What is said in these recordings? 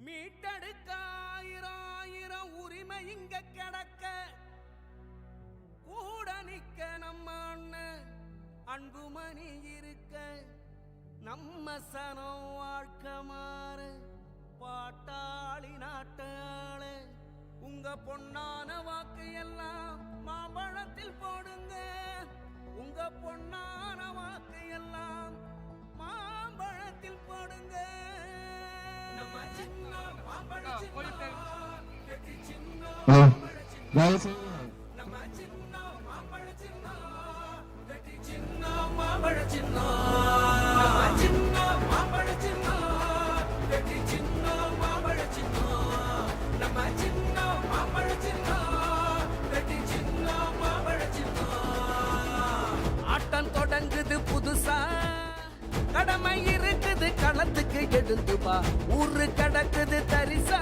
மீட்டெடுக்க ஆயிரம் உரிமை இங்க கிடக்க கூட நிக்க நம்ம அண்ணன் அன்புமணி இருக்க நம்ம சனம் வாழ்க்கை மாற பாட்டாளி நாட்டாள உங்க பொன்னான வாக்கு எல்லாம் மாம்பழத்தில் போடுங்க. உங்க பொன்னான வாக்கு எல்லாம் மாம்பழத்தில் போடுங்க. நம்ம சின்ன மாம்பழத்தில் நம்ம சின்ன மாம்பழத்தில் வெட்டி சின்ன மாம்பழத்தில் நம்ம சின்ன மாம்பழத்தில் வெட்டி சின்ன மாம்பழத்தில் நம்ம சின்ன மாம்பழத்தில் வெட்டி சின்ன மாம்பழத்தில் ஆட்டம் தொடங்குது புதுசா கடமை இருக்குது களத்துக்கு எழுந்து வா ஊரு கடக்குது தரிசா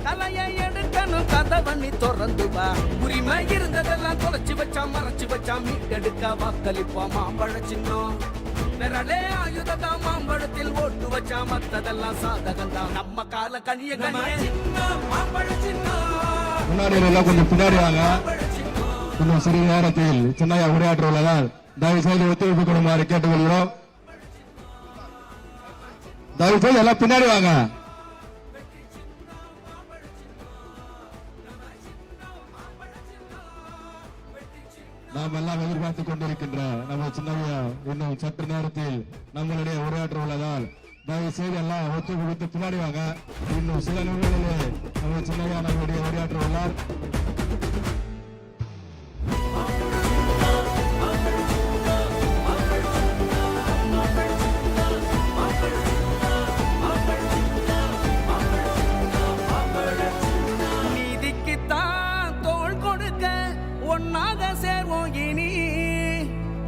தலையை எடுக்கணும் கதவண்ணி திறந்து வா உரிமை இருந்ததெல்லாம் தொலைச்சு வச்சா மறைச்சு வச்சா மீட்டெடுக்க வாக்களிப்பா மாம்பழ சின்னம் நிரலே ஆயுததா மாம்பழத்தில் ஓட்டு வச்சா மத்ததெல்லாம் சாதகம் தான் நம்ம கால கனிய மாம்பழ சின்னம் முன்னாடி எல்லாம் கொஞ்சம் பின்னாடி வாங்க. இன்னும் சிறிது நேரத்தில் சின்னையா உரையாற்ற உள்ளதால் தயவு செய்து ஒத்துழைப்பு கொடுமாறு கேட்டுக்கொள்கிறோம். தயவு செய்து எல்லாம் பின்னாடி வாங்க. நாம் எல்லாம் எதிர்பார்த்துக் கொண்டிருக்கின்ற நம்ம சின்னவையா இன்னும் சற்று நேரத்தில் நம்மளுடைய உரையாற்ற உள்ளதால் தயவு செய்து எல்லாம் ஒத்துழைப்பு கொடுத்து பின்னாடி வாங்க. இன்னும் சில நிமிடங்களிலே நம்ம சின்னவையா நம்மளுடைய உரையாற்ற உள்ளார்.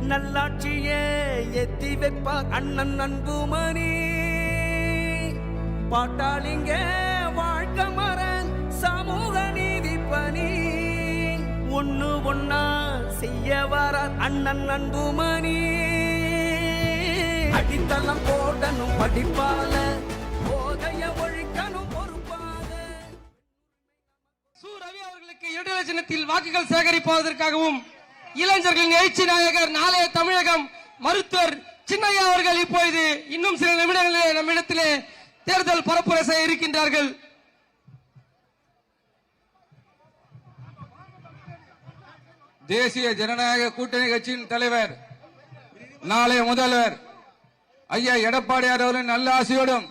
நல்லாட்சியே எத்தி வைப்பார் அண்ணன் அன்புமணி பாட்டாளிங்க வாழ்க்கை மரன் சமூக நீதி பணி ஒண்ணு ஒன்னா செய்ய வரார் அண்ணன் அன்புமணி அடித்தளம் போடணும் படிப்பால போதைய ஒழிக்கணும் பொறுப்பாக. சு. ரவி அவர்களுக்கு இரட்டை சின்னத்தில் வாக்குகள் சேகரிப்பதற்காகவும் இளைஞர்களின் எழுச்சி நாயகர் நாளைய தமிழகம் மருத்துவர் சின்னையா அவர்கள் இப்பொழுது இன்னும் சில நிமிடங்களிலே நம்மிடத்திலே தேர்தல் பரப்புரை செய்ய இருக்கின்றார்கள். தேசிய ஜனநாயக கூட்டணி கட்சியின் தலைவர் நாளைய முதல்வர் ஐயா எடப்பாடியார் அவர்களின் நல்ல ஆசையோடும்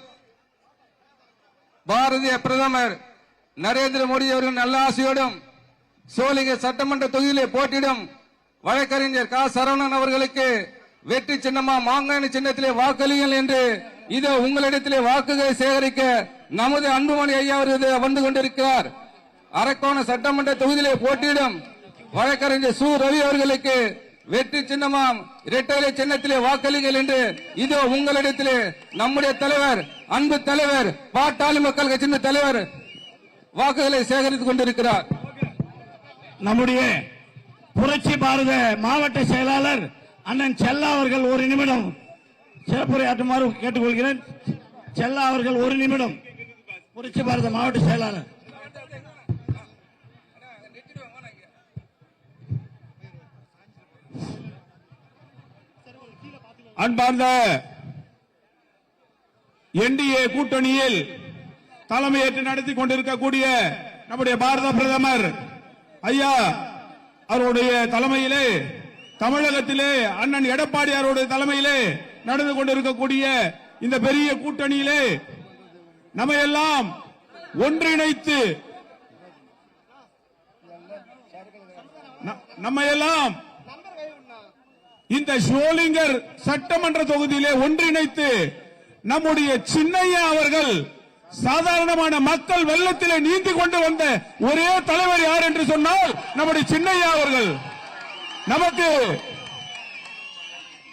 பாரதிய பிரதமர் நரேந்திர மோடி அவர்களின் நல்ல ஆசையோடும் சோளிங்க சட்டமன்ற தொகுதியிலே போட்டியிடும் வழக்கறிஞர் க. சரவணன் அவர்களுக்கு வெற்றி சின்னமா மாங்கனி சின்னத்திலே வாக்களியுங்கள் என்று இதோ உங்களிடத்திலே வாக்குகளை சேகரிக்க நமது அன்புமணி ஐயா அவர்கள் வந்து கொண்டிருக்கிறார். அரக்கோணம் சட்டமன்ற தொகுதியிலே போட்டியிடும் வழக்கறிஞர் சு. ரவி அவர்களுக்கு வெற்றி சின்னமாம் இரட்டை சின்னத்திலே வாக்களிகள் என்று இதோ உங்களிடத்திலே நம்முடைய தலைவர் அன்பு தலைவர் பாட்டாளி மக்கள் கட்சியின் தலைவர் வாக்குகளை சேகரித்துக் கொண்டிருக்கிறார். நம்முடைய புரட்சி பாரத மாவட்ட செயலாளர் அண்ணன் செல்லா அவர்கள் ஒரு நிமிடம் சிறப்புரையாற்றுமாறு கேட்டுக்கொள்கிறேன். செல்லா அவர்கள் ஒரு நிமிடம். புரட்சி பாரத மாவட்ட செயலாளர். அன்பார்ந்த என்டிஏ கூட்டணியில் தலைமையேற்று நடத்தி கொண்டிருக்கக்கூடிய நம்முடைய பாரத பிரதமர் ஐயா அவருடைய தலைமையிலே தமிழகத்திலே அண்ணன் எடப்பாடியாருடைய தலைமையிலே நடந்து கொண்டிருக்கக்கூடிய இந்த பெரிய கூட்டணியிலே நம்ம எல்லாம் ஒன்றிணைத்து நம்ம எல்லாம் இந்த ஷோலிங்கர் சட்டமன்ற தொகுதியிலே ஒன்றிணைத்து நம்முடைய சின்னையா அவர்கள் சாதாரணமான மக்கள் வெள்ளத்திலே நீந்தி கொண்டு வந்த ஒரே தலைவர் யார் என்று சொன்னால் நம்முடைய சின்னையா அவர்கள். நமக்கு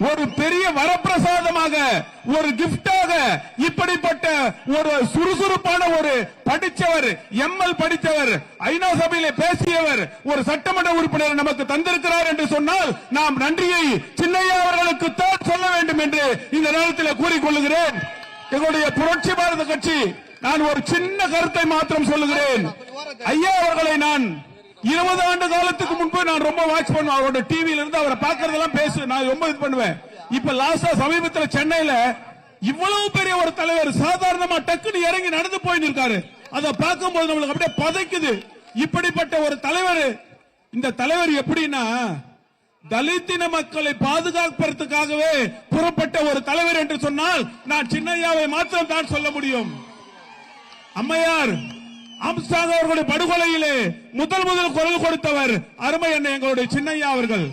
ஒரு பெரிய வரப்பிரசாதமாக ஒரு கிஃப்டாக இப்படிப்பட்ட ஒரு சுறுசுறுப்பான ஒரு படித்தவர் எம்எல் படித்தவர் ஐநா சபையிலே பேசியவர் ஒரு சட்டமன்ற உறுப்பினர் நமக்கு தந்திருக்கிறார் என்று சொன்னால் நாம் நன்றியை சின்னையா அவர்களுக்கு தான் சொல்ல வேண்டும் என்று இந்த நேரத்தில் கூறிக்கொள்கிறேன். எங்களுடைய புரட்சி பாரத கட்சி நான் ஒரு சின்ன கருத்தை மாத்திரம் சொல்லுகிறேன். ஐயா அவர்களை நான் 20 ஆண்டு காலத்துக்கு முன்பு நான் ரொம்ப வாட்ச் பண்ணுவேன். அவரோட டிவியில இருந்து அவரை பார்க்கறதெல்லாம் நான் ரொம்ப இது பண்ணுவேன். இப்ப லாஸ்டா சமீபத்தில் சென்னையில இவ்வளவு பெரிய ஒரு தலைவர் சாதாரணமா டக்குன்னு இறங்கி நடந்து போய் நிற்காரு. அதை பார்க்கும்போது நம்மளுக்கு அப்படியே பதைக்குது. இப்படிப்பட்ட ஒரு தலைவர், இந்த தலைவர் எப்படின்னா தலித்தின மக்களை பாதுகாப்பதற்காகவே புறப்பட்ட ஒரு தலைவர் என்று சொன்னால் நான் சின்னையாவை மாத்திரம் தான் சொல்ல முடியும். அம்மையார் ஆம்ஸ்ட்ராங் அவர்களுடைய படுகொலையிலே முதல் குரல் கொடுத்தவர் அருமை அண்ணன் எங்களுடைய சின்னையா அவர்கள்.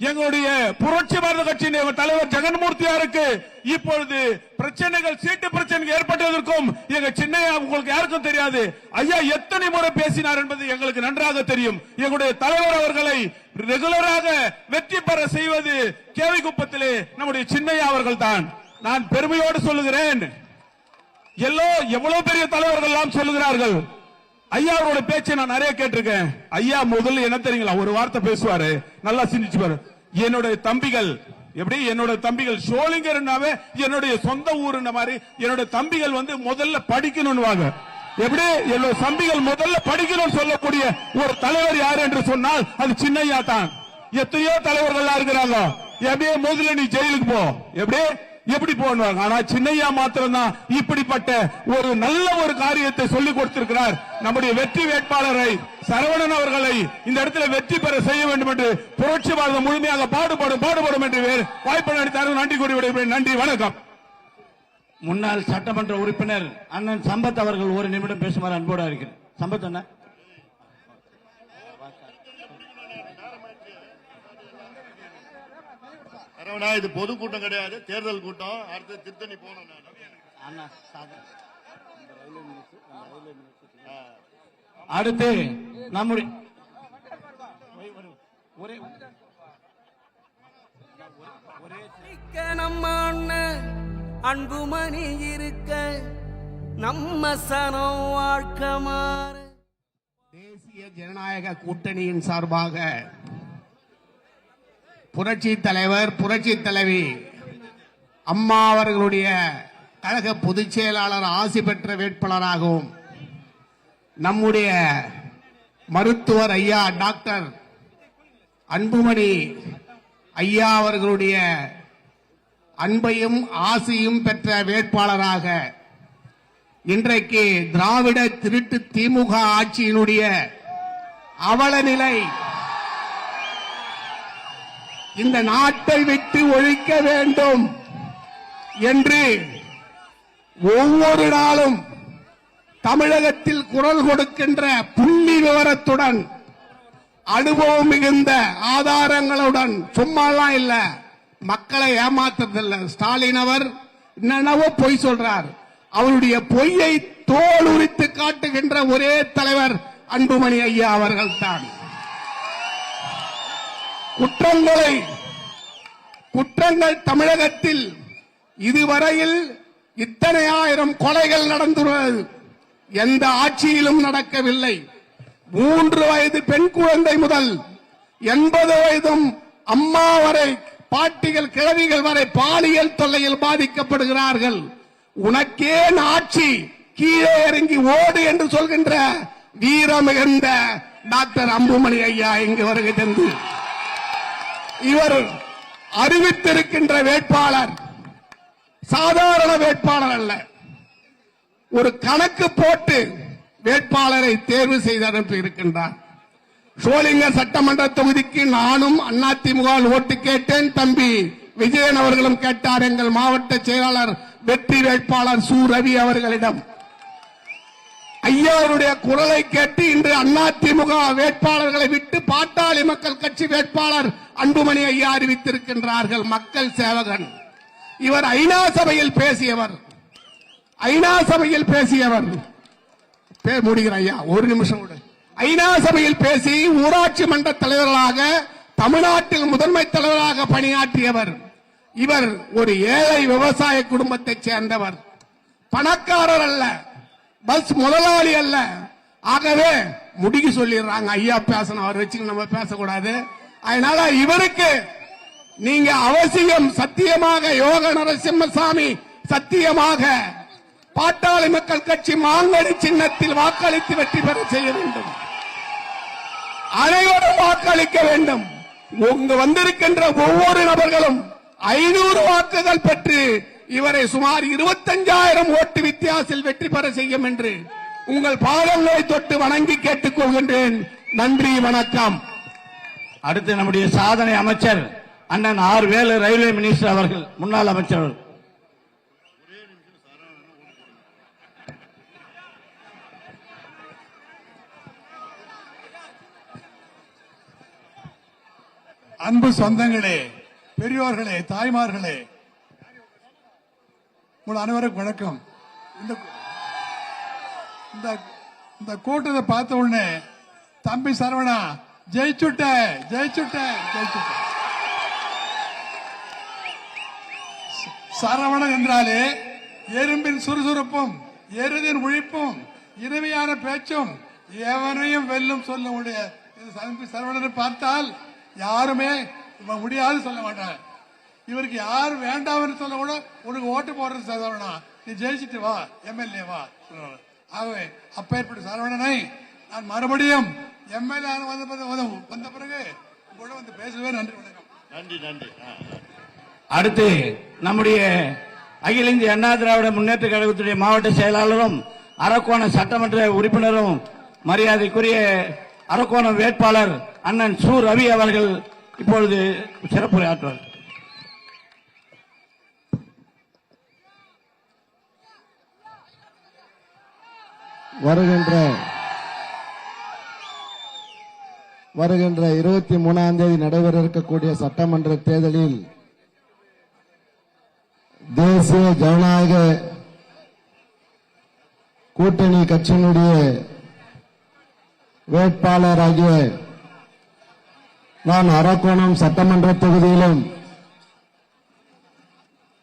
எங்களுடைய புரட்சி பாரத கட்சியின் தலைவர் ஜெகன்மூர்த்தியாருக்கு இப்பொழுது பிரச்சனைகள், சீட்டு பிரச்சனைகள் ஏற்பட்டதற்கும் எங்க சின்னையா உங்களுக்கு யாருக்கும் தெரியாது. ஐயா எத்தனை முறை பேசினார் என்பது எங்களுக்கு நன்றாக தெரியும். எங்களுடைய தலைவர் அவர்களை ரெகுலராக வெற்றி பெற செய்வது கேவிக்குப்பத்திலே நம்முடைய சின்னையா அவர்கள் தான். நான் பெருமையோடு சொல்லுகிறேன். எவ்வளவு பெரிய தலைவர்கள் எல்லாம் சொல்லுகிறார்கள். ஐயா அவரோட பேச்சை நான் நிறைய கேட்டிருக்கேன். ஐயா முதல்ல என்ன தெரியுங்களா, ஒரு வார்த்தை பேசுவாரு, நல்லா சிந்திச்சுப்பாரு. என்னுடைய தம்பிகள் எப்படி, என்னோட தம்பிகள் சோளிங்கர்னாவே என்னுடைய சொந்த ஊருன்ன மாதிரி என்னோட தம்பிகள் முதல்ல படிக்கணும்னுவாங்க. எப்படி என்னோட தம்பிகள் முதல்ல படிக்கணும்னு சொல்லக்கூடிய ஒரு தலைவர் யார் என்று சொன்னால் அது சின்னையா தான். எத்தனையோ தலைவர்கள் இருக்கிறாங்க, எப்படியே முதல்ல நீ ஜெயிலுக்கு போ, எப்படி போடுவாங்க. ஆனா சின்னையா மாத்திரம் தான் இப்படிப்பட்ட ஒரு நல்ல ஒரு காரியத்தை சொல்லிக் கொடுத்திருக்கிறார். நம்முடைய வெற்றி வேட்பாளரை சரவணன் அவர்களை இந்த இடத்துல வெற்றி பெற செய்ய வேண்டும் என்று புரட்சி பாரதம் முழுமையாக பாடுபடும் என்று வாய்ப்பு அளித்தார்கள். நன்றி கூறி விடைபெறுகிறேன். நன்றி, வணக்கம். முன்னாள் சட்டமன்ற உறுப்பினர் அண்ணன் சம்பத் அவர்கள் ஒரு நிமிடம் பேசுமாறு அன்போடு இருக்கிறேன். சம்பத் அண்ணா. இது பொதுக்கூட்டம் கிடையாது, தேர்தல் கூட்டம். அடுத்து திருத்தணி போனோம். அடுத்து நம்முடைய நம்ம அண்ணன் அன்புமணி இருக்க நம்ம சனம் வாழ்க்கை மாற. தேசிய ஜனநாயக கூட்டணியின் சார்பாக புரட்சி தலைவர், புரட்சி தலைவி அம்மா அவர்களுடைய கழக பொதுச் செயலாளர் ஆசி பெற்ற வேட்பாளராகவும் நம்முடைய மருத்துவர் ஐயா டாக்டர் அன்புமணி ஐயா அவர்களுடைய அன்பையும் ஆசையும் பெற்ற வேட்பாளராக இன்றைக்கு திராவிட திருட்டு திமுக ஆட்சியினுடைய அவலநிலை இந்த நாட்டை விட்டு ஒழிக்க வேண்டும் என்று ஒவ்வொரு நாளும் தமிழகத்தில் குரல் கொடுக்கின்ற புள்ளி விவரத்துடன், அனுபவம் மிகுந்த ஆதாரங்களுடன், சும்மாலாம் இல்ல, மக்களை ஏமாத்துறதில்ல. ஸ்டாலின் அவர் என்னென்னவோ பொய் சொல்றார். அவருடைய பொய்யை தோல் உரித்து காட்டுகின்ற ஒரே தலைவர் அன்புமணி ஐயா அவர்கள் தான். குற்றங்கள் தமிழகத்தில் இதுவரையில் இத்தனை ஆயிரம் கொலைகள் நடந்துள்ளது எந்த ஆட்சியிலும் நடக்கவில்லை. 3 வயது பெண் குழந்தை முதல் 80 வயதும் அம்மா வரை, பாட்டிகள் கிழவிகள் வரை பாலியல் தொல்லையில் பாதிக்கப்படுகிறார்கள். உனக்கேன் ஆட்சி, கீழே இறங்கி ஓடு என்று சொல்கின்ற வீரமிகுந்த டாக்டர் அன்புமணி ஐயா இங்கு வருகை தந்து இவர் அறிவித்திருக்கின்ற வேட்பாளர் சாதாரண வேட்பாளர் அல்ல. ஒரு கணக்கு போட்டு வேட்பாளரை தேர்வு செய்து அனுப்பி இருக்கின்றார். சோளிங்கர் சட்டமன்ற தொகுதிக்கு நானும் அதிமுக ஓட்டு கேட்டேன். தம்பி விஜயன் அவர்களும் கேட்டார். எங்கள் மாவட்ட செயலாளர் வெற்றி வேட்பாளர் சு ரவி அவர்களிடம் ஐயாவுடைய குரலை கேட்டு இன்று அதிமுக வேட்பாளர்களை விட்டு பாட்டாளி மக்கள் கட்சி வேட்பாளர் அன்புமணி ஐயா அறிவித்திருக்கின்றார்கள். மக்கள் சேவகன் இவர். ஐநா சபையில் பேசியவர் முடிகிற ஐயா ஒரு நிமிஷம் கூட. ஐநா சபையில் பேசி ஊராட்சி மன்ற தலைவர்களாக தமிழ்நாட்டில் முதன்மை தலைவராக பணியாற்றியவர். இவர் ஒரு ஏழை விவசாய குடும்பத்தைச் சேர்ந்தவர், பணக்காரர் அல்ல, பஸ் முதலாளி அல்ல. ஆகவே முடிக்கு சொல்லிடுறாங்க, ஐயா பேசணும், அவர் வச்சு நம்ம பேசக்கூடாது. அதனால இவருக்கு நீங்க அவசியம் சத்தியமாக யோக நரசிம்மசாமி சத்தியமாக பாட்டாளி மக்கள் கட்சி மாங்கனி சின்னத்தில் வாக்களித்து வெற்றி பெற செய்ய வேண்டும். அனைவரும் வாக்களிக்க வேண்டும். உங்க வந்திருக்கின்ற ஒவ்வொரு நபர்களும் 500 வாக்குகள் பெற்று இவரை சுமார் 25,000 ஓட்டு வித்தியாசத்தில் வெற்றி பெற செய்யும் என்று உங்கள் பாதங்களை தொட்டு வணங்கி கேட்டுக் கொள்கின்றேன். நன்றி, வணக்கம். அடுத்து நம்முடைய சாதனை அமைச்சர் அண்ணன் ஆர் வேலு, ரயில்வே மினிஸ்டர் அவர்கள், முன்னாள் அமைச்சர் அவர்கள். அன்பு சொந்தங்களே, பெரியோர்களே, தாய்மார்களே, உங்கள் அனைவருக்கும் வணக்கம். இந்த கூட்டத்தை பார்த்த உடனே தம்பி சரவணா ஜெயிச்சுட்ட ஜெயிச்சுட்ட ஜெயிச்சுட்ட. சரவணன் என்றாலே எறும்பின் சுறுசுறுப்பும் எருதின் உழைப்பும் இனிமையான பேச்சும் எவனையும் வெல்லும் சொல்ல முடிய சரவணனை பார்த்தால் யாருமே முடியாது சொல்ல மாட்டாங்க. இவருக்கு யாரு வேண்டாம்னு சொல்ல கூட உனக்கு ஓட்டு போடுறது சரவணா, நீ ஜெயிச்சுட்டு வா, எம்எல்ஏ வா. ஆகவே அப்பேற்பட்ட சரவணனை நான் மறுபடியும் எம்எல்ஏ வந்த பிறகு கூட வந்து பேசுவேன். நன்றி, வணக்கம். நன்றி நன்றி. அடுத்து நம்முடைய அகில இந்திய அண்ணா திராவிட முன்னேற்ற கழகத்துடைய மாவட்ட செயலாளரும் அரக்கோணம் சட்டமன்ற உறுப்பினரும் மரியாதைக்குரிய அரக்கோணம் வேட்பாளர் அண்ணன் சு ரவி அவர்கள் இப்பொழுது சிறப்புரையாற்றுவார். வருகின்ற 23ஆம் தேதி நடைபெற இருக்கக்கூடிய சட்டமன்ற தேர்தலில் தேசிய ஜனநாயக கூட்டணி கட்சியினுடைய வேட்பாளராகிய நான் அரக்கோணம் சட்டமன்ற தொகுதியிலும்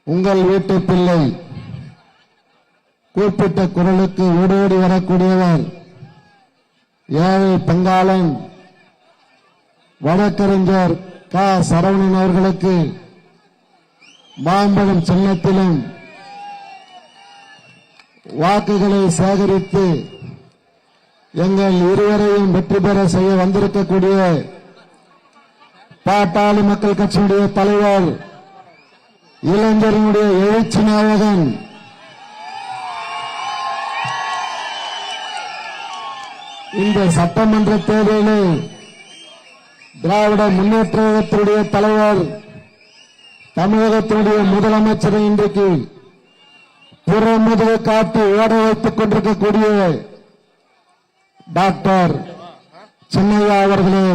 உங்கள் வீட்டு பிள்ளை குறிப்பிட்ட குரலுக்கு ஓடோடி வரக்கூடியவர் ஏழை பங்காளன் வழக்கறிஞர் க. சரவணன் அவர்களுக்கு மாம்பழம் சின்னத்திலும் வாக்குகளை சேகரித்து எங்கள் இருவரையும் வெற்றி பெற செய்ய வந்திருக்கக்கூடிய பாட்டாளி மக்கள் கட்சியுடைய தலைவர், இளைஞர்களுடைய எழுச்சி நாயகன் இந்த சட்டமன்ற தேர்தலில் திராவிட முன்னேற்ற கழகத்தினுடைய தலைவர், தமிழகத்தினுடைய முதலமைச்சரை இன்றைக்கு புறமுதுகு காட்டி ஓட வைத்துக் கொண்டிருக்கக்கூடிய டாக்டர் சின்னையா அவர்களே,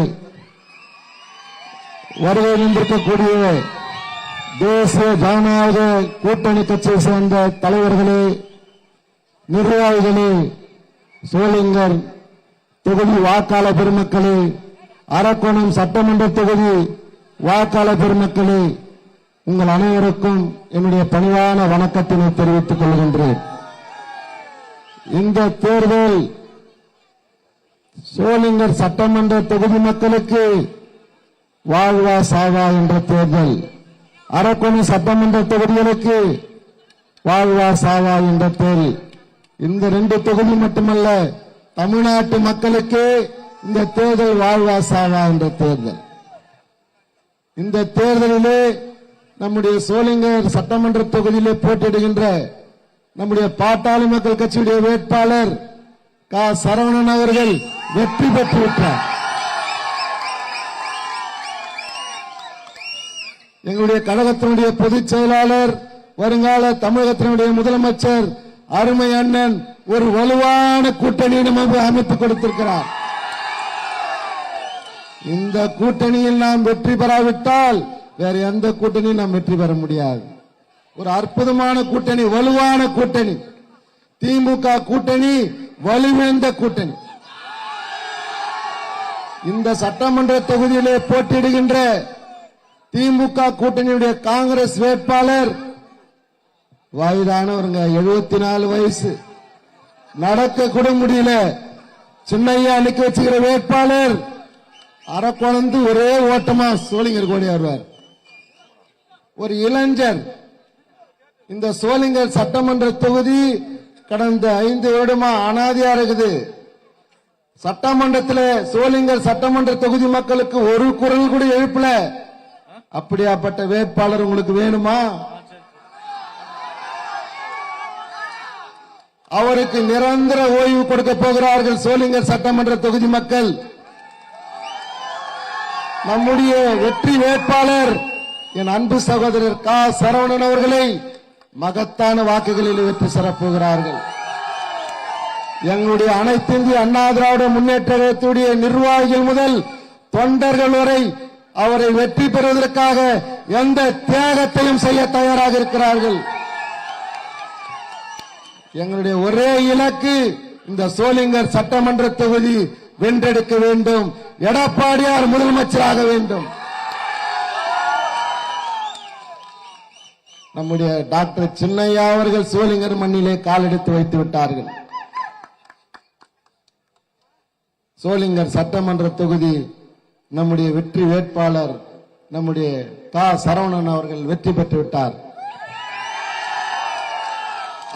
வருகை நின்றிருக்கக்கூடிய தேசிய ஜனநாயக கூட்டணி கட்சியை சேர்ந்த தலைவர்களே, நிர்வாகிகளே, சோளிங்கர் தொகுதி வாக்காளர் பெருமக்களே, அரக்கோணம் சட்டமன்ற தொகுதி வாக்காளர் பெருமக்களே, உங்கள் அனைவருக்கும் என்னுடைய பணிவான வணக்கத்தினை தெரிவித்துக் கொள்கின்றேன். இந்த தேர்தல் சோளிங்கர் சட்டமன்ற தொகுதி மக்களுக்கு வாழ்வா சாவா என்ற தேர்தல், அரக்கோணம் சட்டமன்ற தொகுதிகளுக்கு வாழ்வா சாவா என்ற தேர்தல். இந்த 2 தொகுதி மட்டுமல்ல, தமிழ்நாட்டு மக்களுக்கு இந்த தேர்தல் வாழ்வா சாவா என்ற தேர்தல். இந்த தேர்தலிலே நம்முடைய சோளிங்கர் சட்டமன்ற தொகுதியிலே போட்டியிடுகின்ற நம்முடைய பாட்டாளி மக்கள் கட்சியுடைய வேட்பாளர் க. சரவணன் அவர்கள் வெற்றி பெற்றுவிட்டார். எங்களுடைய கழகத்தினுடைய பொதுச் செயலாளர், வருங்கால தமிழகத்தினுடைய முதலமைச்சர் அருமை அண்ணன் ஒரு வலுவான கூட்டணியை நமக்கு அமைத்துக் கொடுத்திருக்கிறார். இந்த கூட்டணியில் நாம் வெற்றி பெறாவிட்டால் வேற எந்த கூட்டணியும் நாம் வெற்றி பெற முடியாது. ஒரு அற்புதமான கூட்டணி, வலுவான கூட்டணி. திமுக கூட்டணி வலுவிழந்த கூட்டணி. இந்த சட்டமன்ற தொகுதியிலே போட்டியிடுகின்ற திமுக கூட்டணியுடைய காங்கிரஸ் வேட்பாளர் வயதானவருங்க, 74 வயசு, நடக்க கூட முடியல. சின்னையா அன்னைக்கு வச்சுக்கிற வேட்பாளர் அரக்கோணந்து ஒரே ஓட்டமா சோளிங்கர் கோடி வருவார். ஒரு இளைஞர். இந்த சோளிங்கர் சட்டமன்ற தொகுதி கடந்த 5 வருடமா அனாதையா இருக்குது. சட்டமன்றத்தில் சோளிங்கர் சட்டமன்ற தொகுதி மக்களுக்கு ஒரு குரல் கூட எழுப்பல. அப்படியாப்பட்ட வேட்பாளர் உங்களுக்கு வேணுமா? அவருக்கு நிரந்தர ஓய்வு கொடுக்க போகிறார்கள் சோளிங்கர் சட்டமன்ற தொகுதி மக்கள். நம்முடைய வெற்றி வேட்பாளர் என் அன்பு சகோதரர் கா சரவணன் அவர்களை மகத்தான வாக்குகளில் வெற்றி பெறப்போகிறார்கள். எங்களுடைய அனைத்து இந்திய அண்ணா திராவிட முன்னேற்ற கழகத்துடைய நிர்வாகிகள் முதல் தொண்டர்கள் வரை அவரை வெற்றி பெறுவதற்காக எந்த தியாகத்தையும் செய்ய தயாராக இருக்கிறார்கள். எங்களுடைய ஒரே இலக்கு இந்த சோளிங்கர் சட்டமன்ற தொகுதி வென்றெடுக்க வேண்டும். எடப்பாடியார் முதலமைச்சராக வேண்டும். நம்முடைய டாக்டர் சின்னையா அவர்கள் சோளிங்கர் மண்ணிலே காலெடுத்து வைத்து விட்டார்கள். சோளிங்கர் சட்டமன்ற தொகுதி நம்முடைய வெற்றி வேட்பாளர் நம்முடைய கா சரவணன் அவர்கள் வெற்றி பெற்று விட்டார்.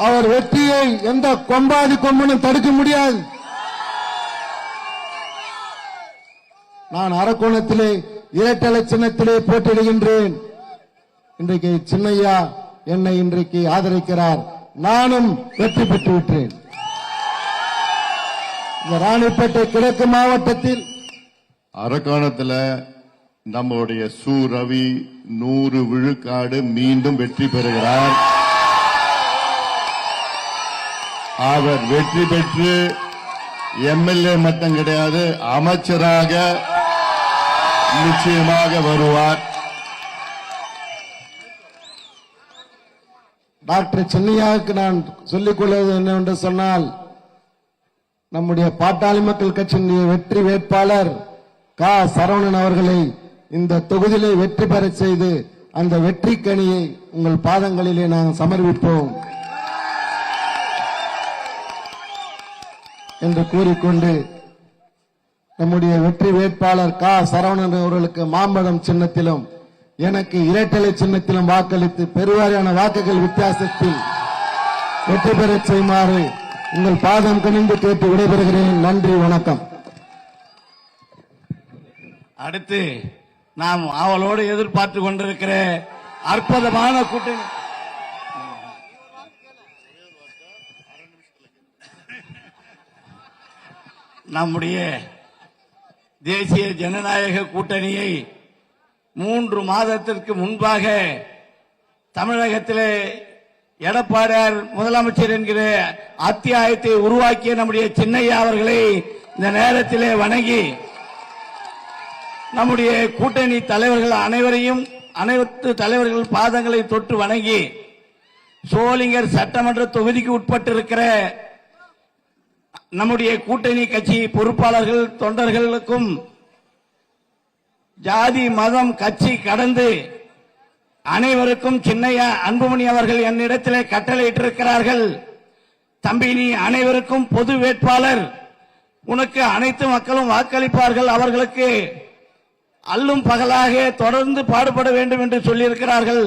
அவர் வெற்றியை எந்த கொம்பாதி கொம்பனும் தடுக்க முடியாது. நான் அரக்கோணத்திலே இரட்டை சின்னத்திலே போட்டியிடுகின்றேன். இன்றைக்கு சின்னையா என்னை இன்றைக்கு ஆதரிக்கிறார். நானும் வெற்றி பெற்று விட்டேன். இந்த ராணிப்பேட்டை கிழக்கு மாவட்டத்தில் அரக்கோணத்தில் நம்முடைய சு ரவி 100 விழுக்காடு மீண்டும் வெற்றி பெறுகிறார். அவர் வெற்றி பெற்று எம்எல்ஏ மட்டும் கிடையாது, அமைச்சராக நிச்சயமாக வருவார். டாக்டர் சின்னையாவுக்கு நான் சொல்லிக் கொள்வது என்னவென்று சொன்னால், நம்முடைய பாட்டாளி மக்கள் கட்சியினுடைய வெற்றி வேட்பாளர் கா சரவணன் அவர்களை இந்த தொகுதியிலே வெற்றி பெற செய்து அந்த வெற்றி கனியை உங்கள் பாதங்களிலே நாங்கள் சமர்ப்பிப்போம் என்று கூறிக்கொண்டு, நம்முடைய வெற்றி வேட்பாளர் கா சரவணன் அவர்களுக்கு மாம்பழம் சின்னத்திலும் எனக்கு இரட்டலை சின்னத்திலும் வாக்களித்து பெருவாரியான வாக்குகள் வித்தியாசத்தில் வெற்றி பெற செய்யுமாறு உங்கள் பாதம் கணிந்து கேட்டு விடைபெறுகிறேன். நன்றி, வணக்கம். அடுத்து நாம் அவளோடு எதிர்பார்த்து கொண்டிருக்கிற அற்புதமான கூட்டணி நம்முடைய தேசிய ஜனநாயக கூட்டணியை 3 மாதத்திற்கு முன்பாக தமிழகத்திலே எடப்பாடியார் முதலமைச்சர் என்கிற அத்தியாயத்தை உருவாக்கிய நம்முடைய சின்னையா அவர்களை இந்த நேரத்திலே வணங்கி, நம்முடைய கூட்டணி தலைவர்கள் அனைவரையும் அனைத்து தலைவர்கள் பாதங்களை தொட்டு வணங்கி, சோளிங்கர் சட்டமன்ற தொகுதிக்கு உட்பட்டிருக்கிற நம்முடைய கூட்டணி கட்சி பொறுப்பாளர்கள் தொண்டர்களுக்கும் ஜாதி மதம் கட்சி கடந்து அனைவருக்கும் சின்னையா அன்புமணி அவர்கள் என்னிடத்திலே கட்டளையிட்டிருக்கிறார்கள். தம்பி, நீ அனைவருக்கும் பொது வேட்பாளர், உனக்கு அனைத்து மக்களும் வாக்களிப்பார்கள், அவர்களுக்கு அல்லும் பகலாக தொடர்ந்து பாடுபட வேண்டும் என்று சொல்லியிருக்கிறார்கள்.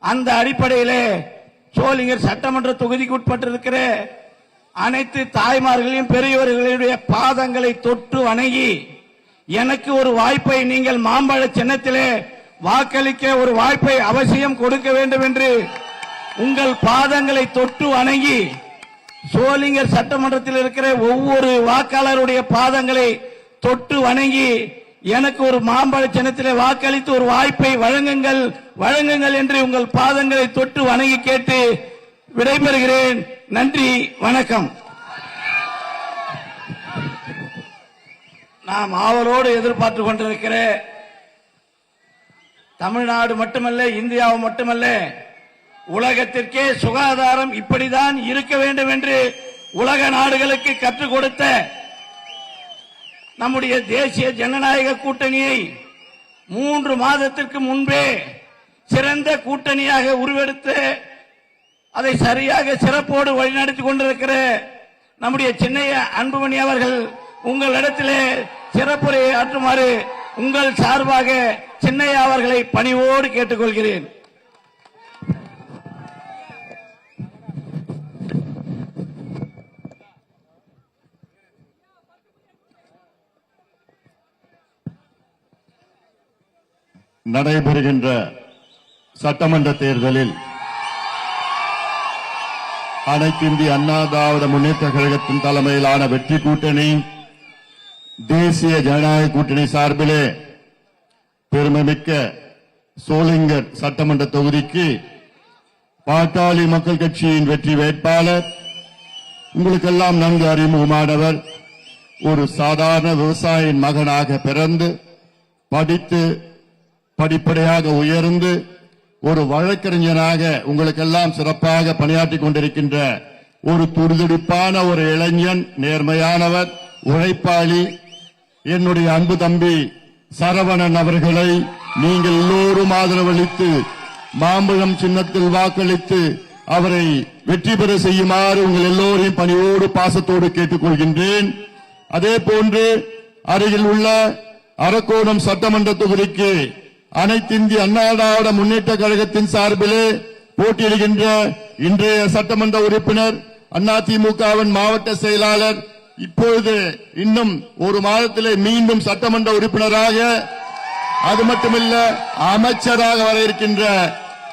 அந்த அடிப்படையிலே சோளிங்கர் சட்டமன்ற தொகுதிக்கு உட்பட்டிருக்கிற அனைத்து தாய்மார்களையும் பெரியவர்களுடைய பாதங்களை தொட்டு வணங்கி, எனக்கு ஒரு வாய்ப்பை நீங்கள் மாம்பழ சின்னத்திலே வாக்களிக்க ஒரு வாய்ப்பை அவசியம் கொடுக்க வேண்டும் என்று உங்கள் பாதங்களை தொட்டு வணங்கி, சோளிங்கர் சட்டமன்றத்தில் இருக்கிற ஒவ்வொரு வாக்காளருடைய பாதங்களை தொட்டு வணங்கி, எனக்கு ஒரு மாம்பழ சின்னத்திலே வாக்களித்து ஒரு வாய்ப்பை வழங்குங்கள் வழங்குங்கள் என்று உங்கள் பாதங்களை தொட்டு வணங்கி கேட்டு விடைபெறுகிறேன். நன்றி, வணக்கம். நாம் ஆவலோடு எதிர்பார்த்து கொண்டிருக்கிற தமிழ்நாடு மட்டுமல்ல, இந்தியாவும் மட்டுமல்ல, உலகத்திற்கே சுகாதாரம் இப்படிதான் இருக்க வேண்டும் என்று உலக நாடுகளுக்கு கற்றுக் கொடுத்த நம்முடைய தேசிய ஜனநாயக கூட்டணியை 3 மாதத்திற்கு முன்பே சிறந்த கூட்டணியாக உருவெடுத்து அதை சரியாக சிறப்போடு வழிநடத்தி கொண்டிருக்கிற நம்முடைய சின்னையா அன்புமணி அவர்கள் உங்களிடத்திலே சிறப்புரையை ஆற்றுமாறு உங்கள் சார்பாக சின்னையா அவர்களை பணிவோடு கேட்டுக்கொள்கிறேன். நடைபெறுகின்ற சட்டமன்ற தேர்தலில் அனைத்து இந்திய அண்ணா திராவிட முன்னேற்ற கழகத்தின் தலைமையிலான வெற்றி கூட்டணி தேசிய ஜனநாயக கூட்டணி சார்பிலே பெருமைமிக்க சோளிங்கர் சட்டமன்ற தொகுதிக்கு பாட்டாளி மக்கள் கட்சியின் வெற்றி வேட்பாளர் உங்களுக்கெல்லாம் நன்கு அறிமுகமானவர். ஒரு சாதாரண விவசாயியின் மகனாக பிறந்து படித்து படிப்படியாக உயர்ந்து ஒரு வழக்கறிஞராக உங்களுக்கெல்லாம் சிறப்பாக பணியாற்றிக் கொண்டிருக்கின்ற ஒரு துடிதுடிப்பான ஒரு இளைஞன், நேர்மையானவர், உழைப்பாளி, என்னுடைய அன்பு தம்பி சரவணன் அவர்களை நீங்கள் எல்லோரும் ஆதரவளித்து மாம்பழம் சின்னத்தில் வாக்களித்து அவரை வெற்றி பெற செய்யுமாறு உங்கள் எல்லோரையும் பணியோடு பாசத்தோடு கேட்டுக் கொள்கின்றேன். அதே போன்று அருகில் உள்ள அரக்கோணம் சட்டமன்ற தொகுதிக்கு அனைத்து இந்திய அண்ணா திராவிட முன்னேற்ற கழகத்தின் சார்பிலே போட்டியிடுகின்ற இன்றைய சட்டமன்ற உறுப்பினர், அதிமுகவின் மாவட்ட செயலாளர், இப்பொழுது இன்னும் ஒரு மாதத்திலே மீண்டும் சட்டமன்ற உறுப்பினராக, அது மட்டுமல்ல அமைச்சராக வர இருக்கின்ற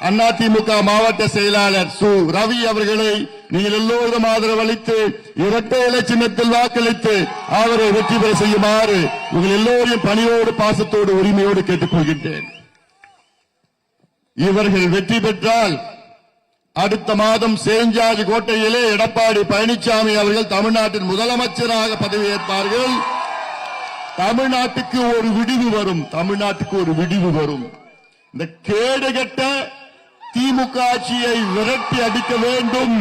அதிமுக மாவட்ட செயலாளர் சு ரவி அவர்களை நீங்கள் எல்லோரும் ஆதரவளித்து இரட்டை இலை சின்னத்தில் வாக்களித்து அவரை வெற்றி பெற செய்யுமாறு உங்கள் எல்லோரையும் பணியோடு பாசத்தோடு உரிமையோடு கேட்டுக் கொள்கின்றேன். இவர்கள் வெற்றி பெற்றால் அடுத்த மாதம் சேஞ்சாஜி கோட்டையிலே எடப்பாடி பழனிசாமி அவர்கள் தமிழ்நாட்டின் முதலமைச்சராக பதவியேற்பார்கள். தமிழ்நாட்டுக்கு ஒரு விடிவு வரும். தமிழ்நாட்டுக்கு ஒரு விடிவு வரும். இந்த கேடுகட்ட திமுக ஆட்சியை விரட்டி அடிக்க வேண்டும்.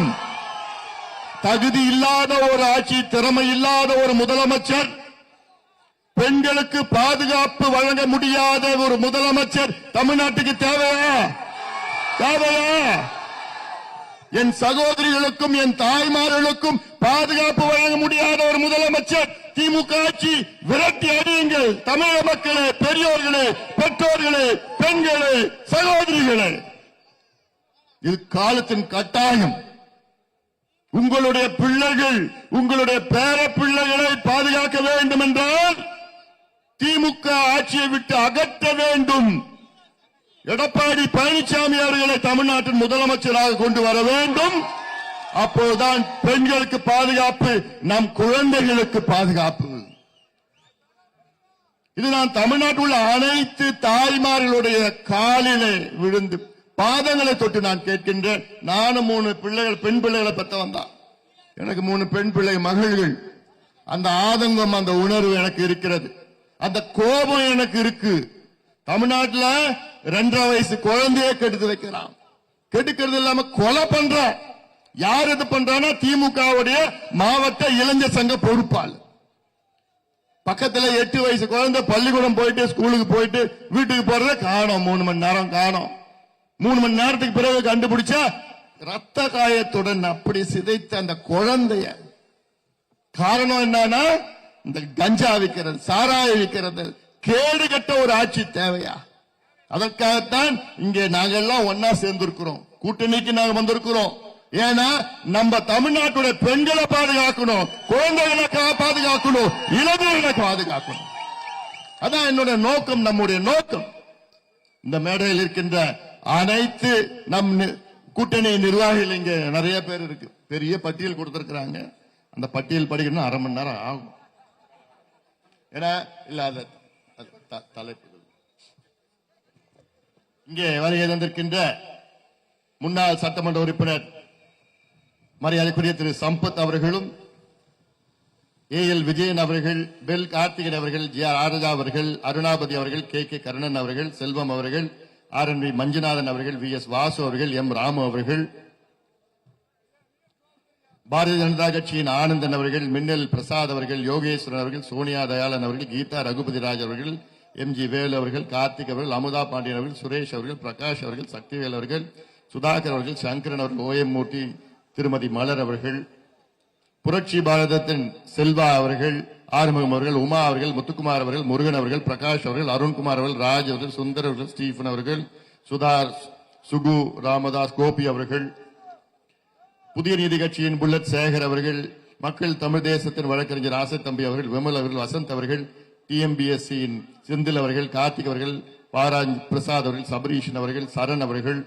தகுதி இல்லாத ஒரு ஆட்சி, திறமை இல்லாத ஒரு முதலமைச்சர், பெண்களுக்கு பாதுகாப்பு வழங்க முடியாத ஒரு முதலமைச்சர் தமிழ்நாட்டுக்கு தேவையா? தேவையா? என் சகோதரிகளுக்கும் என் தாய்மார்களுக்கும் பாதுகாப்பு வழங்க முடியாத ஒரு முதலமைச்சர் திமுக ஆட்சி விரட்டி அடியுங்கள். தமிழக மக்களே, பெரியோர்களே, பெற்றோர்களே, பெண்களே, சகோதரிகளே, இது காலத்தின் கட்டாயம். உங்களுடைய பிள்ளைகள், உங்களுடைய பேர பிள்ளைகளை பாதுகாக்க வேண்டும் என்றால் திமுக ஆட்சியை விட்டு அகற்ற வேண்டும். எடப்பாடி பழனிசாமி அவர்களை தமிழ்நாட்டின் முதலமைச்சராக கொண்டு வர வேண்டும். அப்போதுதான் பெண்களுக்கு பாதுகாப்பு, நம் குழந்தைகளுக்கு பாதுகாப்பு. இது நான் தமிழ்நாட்டில் உள்ள அனைத்து தாய்மார்களுடைய காலிலே விழுந்து பாதங்களை தொட்டு நான் கேட்கின்றேன். நானும் 3 பிள்ளைகள், பெண் பிள்ளைகளை பெற்றவன் தான். எனக்கு 3 பெண் பிள்ளை மகள்கள். அந்த ஆதங்கம், அந்த உணர்வு எனக்கு இருக்கிறது. அந்த கோபம் எனக்கு இருக்கு. தமிழ்நாட்டில் 2.5 வயசு குழந்தைய கெடுத்து வைக்கிறான். கெடுக்கிறது இல்லாம கொலை பண்ற. யார் இது பண்றானா? திமுகவுடைய மாவட்ட இளைஞர் சங்க பொறுப்பாளர். பக்கத்துல 8 வயசு குழந்தை பள்ளிக்கூடம் போயிட்டு ஸ்கூலுக்கு போயிட்டு வீட்டுக்கு போறத காணோம். 3 மணி நேரம் காணோம். 3 மணி நேரத்துக்கு பிறகு கண்டுபிடிச்சா ரத்த காயத்துடன் அப்படி சிதைத்த அந்த குழந்தைய. காரணம் என்னன்னா, இந்த கஞ்சா விற்கிறது, சாராய விற்கிறது. கேடு கட்ட ஒரு ஆட்சி தேவையா? அதற்காகத்தான் இங்கே நாங்கள் எல்லாம் ஒன்னா சேர்ந்திருக்கிறோம். கூட்டணிக்கு நாங்கள் வந்திருக்கிறோம். ஏன்னா நம்ம தமிழ்நாட்டுடைய பெண்களை பாதுகாக்கணும், குழந்தைகளை பாதுகாக்கணும், இளைஞர்களை பாதுகாக்கணும். அதான் என்னுடைய நோக்கம், நம்முடைய நோக்கம். இந்த மேடையில் இருக்கின்ற அனைத்து நம் கூட்டணி நிர்வாகிகள் இங்க நிறைய பேர் இருக்கு. பெரிய பட்டியல் கொடுத்திருக்கிறாங்க. அந்த பட்டியல் படிக்கணும் 1/2 மணி நேரம் ஆகும். ஏன்னா இல்லாத தலைப்பு. இங்கே வருகை தந்திருக்கின்ற முன்னாள் சட்டமன்ற உறுப்பினர் மரியாதைக்குரிய திரு சம்பத் அவர்களும், ஏஎல் விஜயன் அவர்கள், பெல் கார்த்திகன் அவர்கள், ஜி.ஆர். ஆரஜா அவர்கள், அருணாபதி அவர்கள், கே கருணன் அவர்கள், செல்வம் அவர்கள், ஆர்.என்.வி. மஞ்சுநாதன் அவர்கள், வி.எஸ். வாசு அவர்கள், எம். ராமு அவர்கள், பாரதிய ஜனதா கட்சியின் ஆனந்தன் அவர்கள், மின்னல் பிரசாத் அவர்கள், யோகேஸ்வரன் அவர்கள், சோனியா தயாளன் அவர்கள், கீதா ரகுபதிராஜ் அவர்கள், எம்.ஜி. வேலு அவர்கள், கார்த்திக் அவர்கள், அமுதா பாண்டியன் அவர்கள், சுரேஷ் அவர்கள், பிரகாஷ் அவர்கள், சக்திவேல் அவர்கள், சுதாகர் அவர்கள், சங்கரன் அவர்கள், ஓஎம் மூர்த்தி, திருமதி மலர் அவர்கள், புரட்சி பாரதத்தின் செல்வா அவர்கள், ஆறுமுகம் அவர்கள், உமா அவர்கள், முத்துக்குமார் அவர்கள், முருகன் அவர்கள், பிரகாஷ் அவர்கள், அருண்குமார் அவர்கள், ராஜ் அவர்கள், சுந்தர் அவர்கள், ஸ்டீபன் அவர்கள், சுதார், சுகு, ராமதாஸ், கோபி அவர்கள், புதிய நீதி கட்சியின் புல்லட் சேகர் அவர்கள், மக்கள் தமிழ் தேசத்தின் வழக்கறிஞர் ஆசை தம்பி அவர்கள், விமல் அவர்கள், வசந்த் அவர்கள், டிஎம்பிஎஸ்சியின் செந்தில் அவர்கள், கார்த்திக் அவர்கள், பாராஞ்சி பிரசாத் அவர்கள், சபரீஷன் அவர்கள், சரண் அவர்கள்,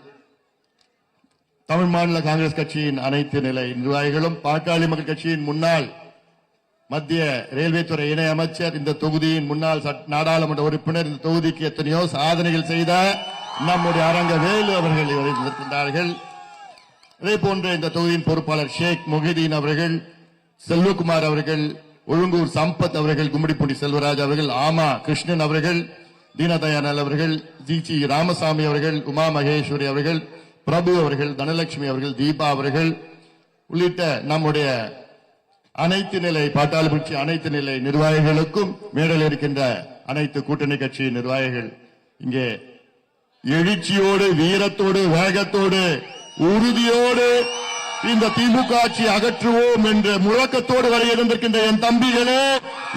தமிழ் மாநில காங்கிரஸ் கட்சியின் அனைத்து நிலை நிர்வாகிகளும், பாட்டாளி மக்கள் கட்சியின் முன்னாள் மத்திய ரயில்வே துறை இணை அமைச்சர், இந்த தொகுதியின் முன்னாள் நாடாளுமன்ற உறுப்பினர், இந்த தொகுதிக்கு எத்தனையோ சாதனைகள் செய்த நம்முடைய அரங்க வேலு அவர்கள் இருக்கின்றார்கள். அதே போன்று இந்த தொகுதியின் பொறுப்பாளர் ஷேக் முஹிதீன் அவர்கள், செல்வகுமார் அவர்கள், ஒழுங்கூர் சம்பத் அவர்கள், கும்மிடிப்பூண்டி செல்வராஜ் அவர்கள், ஆமா கிருஷ்ணன் அவர்கள், தீனதயானல் அவர்கள், ஜி ராமசாமி அவர்கள், உமா மகேஸ்வரி அவர்கள், பிரபு அவர்கள், தனலட்சுமி அவர்கள், தீபா அவர்கள் உள்ளிட்ட நம்முடைய அனைத்து நிலை பாட்டாளி கட்சி அனைத்து நிலை நிர்வாகிகளுக்கும், மேடையில் இருக்கின்ற அனைத்து கூட்டணி கட்சி நிர்வாகிகள், இங்கே எழுச்சியோடு, வீரத்தோடு, வேகத்தோடு, உறுதியோடு இந்த திமுக ஆட்சி அகற்றுவோம் என்ற முழக்கத்தோடு வரையிருந்திருக்கின்ற என் தம்பிகளே,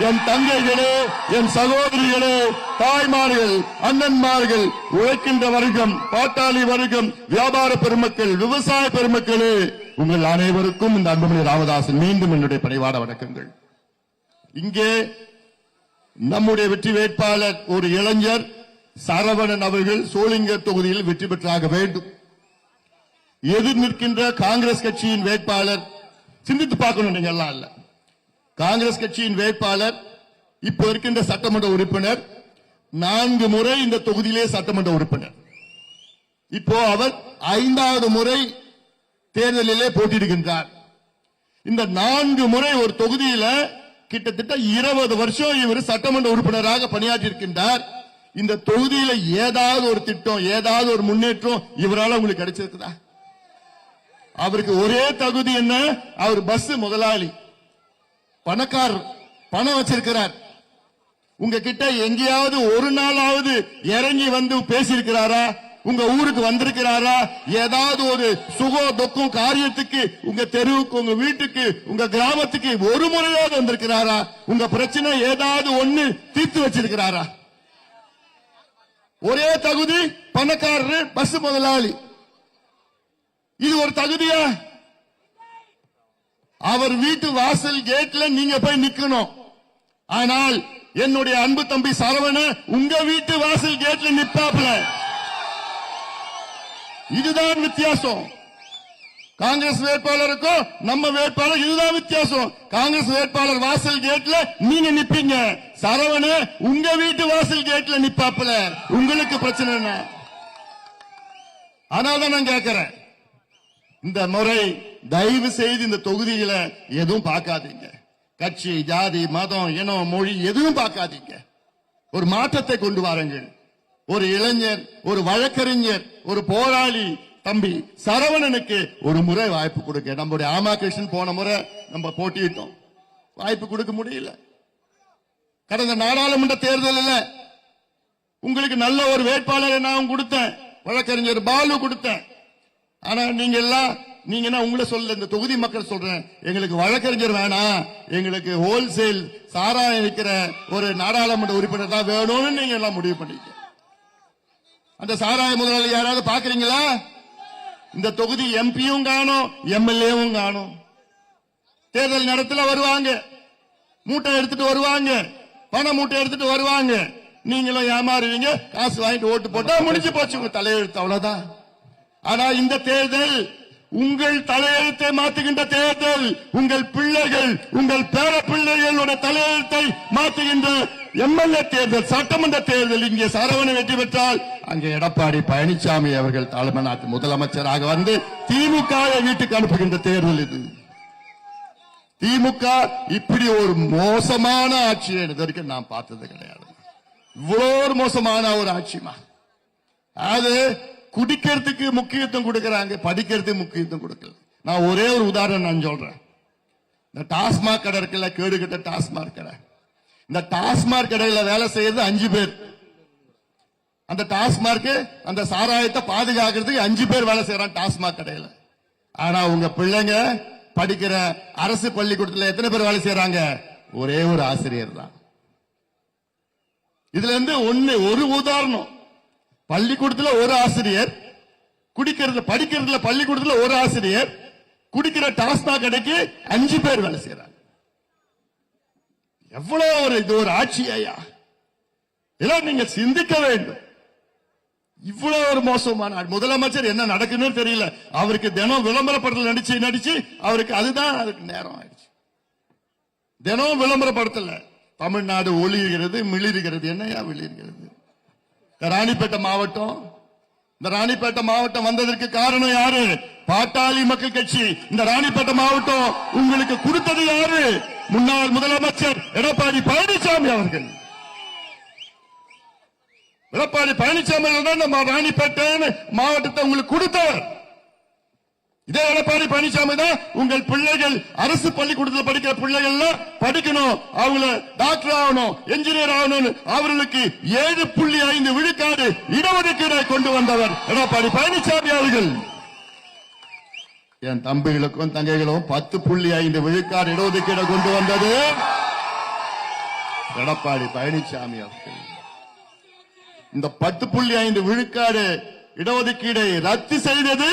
என் தங்கைகளே, என் சகோதரிகளே, தாய்மார்கள், அண்ணன்மார்கள், உழைக்கின்ற வர்க்கம், பாட்டாளி வர்க்கம், வியாபார பெருமக்கள், விவசாய பெருமக்களே, உங்கள் அனைவருக்கும் இந்த அன்புமணி ராமதாசன் மீண்டும் என்னுடைய பணிவாட வணக்கங்கள். இங்கே நம்முடைய வெற்றி வேட்பாளர் ஒரு இளைஞர் சரவணன் அவர்கள் சோளிங்கர் தொகுதியில் வெற்றி பெற்றாக வேண்டும். எதிர் நிற்கின்ற காங்கிரஸ் கட்சியின் வேட்பாளர், சிந்தித்து பார்க்கணும் நீங்க எல்லாம் இல்ல, காங்கிரஸ் கட்சியின் வேட்பாளர் இப்ப இருக்கின்ற சட்டமன்ற உறுப்பினர் 4 முறை இந்த தொகுதியிலே சட்டமன்ற உறுப்பினர். இப்போ அவர் 5வது முறை தேர்தலிலே போட்டியிடுகின்றார். இந்த 4 முறை ஒரு தொகுதியில கிட்டத்தட்ட 20 வருஷம் இவர் சட்டமன்ற உறுப்பினராக பணியாற்றி இருக்கின்றார். இந்த தொகுதியில ஏதாவது ஒரு திட்டம், ஏதாவது ஒரு முன்னேற்றம் இவரால் உங்களுக்கு கிடைச்சிருக்குதா? அவருக்கு ஒரே தகுதி என்ன? அவர் பஸ் முதலாளி, பணக்காரர், பணம் வச்சிருக்கிறார். உங்ககிட்ட எங்கேயாவது ஒரு நாளாவது இறங்கி வந்து பேசியிருக்கிறாரா? உங்க ஊருக்கு வந்திருக்கிறாரா? ஏதாவது ஒரு சுகோ தொக்கும் காரியத்துக்கு உங்க தெருவுக்கு, உங்க வீட்டுக்கு, உங்க கிராமத்துக்கு ஒரு முறையாவது வந்திருக்கிறாரா? உங்க பிரச்சனை ஏதாவது ஒண்ணு தீர்த்து வச்சிருக்கிறாரா? ஒரே தகுதி பணக்காரர், பஸ் முதலாளி. இது ஒரு தகுதியா? அவர் வீட்டு வாசல் கேட்ல நீங்க போய் நிக்கணும். ஆனால் என்னுடைய அன்பு தம்பி சரவண உங்க வீட்டு வாசல் கேட்ல நிற்பாப்ல. இதுதான் வித்தியாசம். காங்கிரஸ் வேட்பாளருக்கும் நம்ம வேட்பாளர் இதுதான் வித்தியாசம். காங்கிரஸ் வேட்பாளர் வாசல் கேட்ல நீங்க நிப்பீங்க, சரவண உங்க வீட்டு வாசல் கேட்ல நிப்பாப்ல. உங்களுக்கு பிரச்சனை என்ன? அதனால்தான் நான் கேட்கிறேன், இந்த முறை தயவு செய்து இந்த தொகுதியில எதுவும் பார்க்காதீங்க. கட்சி, ஜாதி, மதம், இனம், மொழி எதுவும் பார்க்காதீங்க. ஒரு மாற்றத்தை கொண்டு வாருங்கள். ஒரு இளைஞர், ஒரு வழக்கறிஞர், ஒரு போராளி தம்பி சரவணனுக்கு ஒரு முறை வாய்ப்பு கொடுக்க. நம்முடைய ஆமா கிருஷ்ணன் போன முறை நம்ம போட்டியிட்டோம், வாய்ப்பு கொடுக்க முடியல. கடந்த நாடாளுமன்ற தேர்தலில் உங்களுக்கு நல்ல ஒரு வேட்பாளரை நான் கொடுத்தேன், வழக்கறிஞர் பாலு கொடுத்தேன். ஆனா நீங்க எல்லாம் உங்களை சொல்ல, இந்த தொகுதி மக்கள் சொல்றேன், எங்களுக்கு வழக்கறிஞர் வேணாம், எங்களுக்கு ஹோல்சேல் சாராயம் விற்கிற ஒரு நாடாளுமன்ற உறுப்பினர் தான் வேணும்னு நீங்க எல்லாம் முடிவு பண்ணிக்க. அந்த சாராய முதலாளி யாராவது பாக்குறீங்களா? இந்த தொகுதி எம்பியும் காணும், எம்எல்ஏவும் காணும். தேர்தல் நேரத்தில் வருவாங்க, மூட்டை எடுத்துட்டு வருவாங்க, பண மூட்டை எடுத்துட்டு வருவாங்க. நீங்களும் ஏமாறுவீங்க, காசு வாங்கிட்டு ஓட்டு போட்டா முடிஞ்சு போச்சு உங்க தலையெழுத்து, அவ்வளவுதான். ஆனா இந்த தேர்தல் உங்கள் தலையெழுத்தை மாற்றுகின்ற தேர்தல். உங்கள் பிள்ளைகள், உங்கள் பேர பிள்ளைகளோட தலையெழுத்தை மாற்றுகின்ற எம்எல்ஏ தேர்தல், சட்டமன்ற தேர்தல். இங்கே சரவணன் வெற்றி பெற்றால் அங்கே எடப்பாடி பழனிசாமி அவர்கள் தமிழ்நாட்டு முதலமைச்சராக வந்து திமுக வீட்டுக்கு அனுப்புகின்ற தேர்தல் இது. திமுக இப்படி ஒரு மோசமான ஆட்சியை இது வரைக்கும் நான் பார்த்தது கிடையாது. இவ்வளவு மோசமான ஒரு ஆட்சிமா. அது குடிக்கிறதுக்கு முக்கியத்துவம் கொடுக்கறாங்க, படிக்கிறதுக்கு முக்கியத்துவம் கொடுக்கல. நான் ஒரே ஒரு உதாரணம் நான் சொல்றேன். இந்த டாஸ்மாக் கடை இருக்குல்ல, கேடுகட்ட டாஸ்மாக் கடை. இந்த டாஸ்மாக் கடையில வேலை செய்யறது 5 பேர். அந்த டாஸ்மாக், அந்த சாராயத்தை பாதுகாக்கிறதுக்கு 5 பேர் வேலை செய்யறான் டாஸ்மாக் கடையில. ஆனா உங்க பிள்ளைங்க படிக்கிற அரசு பள்ளிக்கூடத்தில் எத்தனை பேர் வேலை செய்யறாங்க? ஒரே ஒரு ஆசிரியர் தான். இதுல இருந்து ஒரு உதாரணம். பள்ளிக்கூடத்தில் ஒரு ஆசிரியர், குடிக்கிறது படிக்கிறதுல பள்ளிக்கூடத்தில் ஒரு ஆசிரியர், குடிக்கிற டாஸ்மாக் கடைக்கு 5 பேர் வேலை செய்யறாங்க. எவ்வளவு இது ஒரு ஆட்சி ஐயா! இதெல்லாம் நீங்க சிந்திக்க வேண்டும். இவ்வளவு ஒரு மோசமான முதலமைச்சர் என்ன நடக்குன்னு தெரியல. அவருக்கு தினம் விளம்பரப்படுத்தல் நடிச்சு அவருக்கு அதுதான் அதுக்கு நேரம் ஆயிடுச்சு. தினம் விளம்பரப்படுத்தல. தமிழ்நாடு ஒளிகிறது மிளிர்கிறது. என்னையா விளிர்கிறது? ராணிப்பேட்டை மாவட்டம், இந்த ராணிப்பேட்டை மாவட்டம் வந்ததற்கு காரணம் யாரு? பாட்டாளி மக்கள் கட்சி. இந்த ராணிப்பேட்டை மாவட்டம் உங்களுக்கு கொடுத்தது யாரு? முன்னாள் முதலமைச்சர் எடப்பாடி பழனிசாமி அவர்கள். எடப்பாடி பழனிசாமி தான் நம்ம ராணிப்பேட்டை மாவட்டத்தை உங்களுக்கு கொடுத்தவர். இதே எடப்பாடி பழனிசாமி தான் உங்கள் பிள்ளைகள் அரசு பள்ளிக்கூடத்தில் படிக்கிற பிள்ளைகள் படிக்கணும், அவங்கள டாக்டர் ஆகணும், என்ஜினியர் ஆகணும், அவர்களுக்கு 7.5 விழுக்காடு இடஒதுக்கீடை கொண்டு வந்தவர் எடப்பாடி பழனிசாமி அவர்கள். என் தம்பிகளுக்கும் தங்கைகளும் 10.5 விழுக்காடு இடஒதுக்கீடை கொண்டு வந்தது எடப்பாடி பழனிசாமி அவர்கள். இந்த 10.5 விழுக்காடு இடஒதுக்கீடை ரத்து செய்தது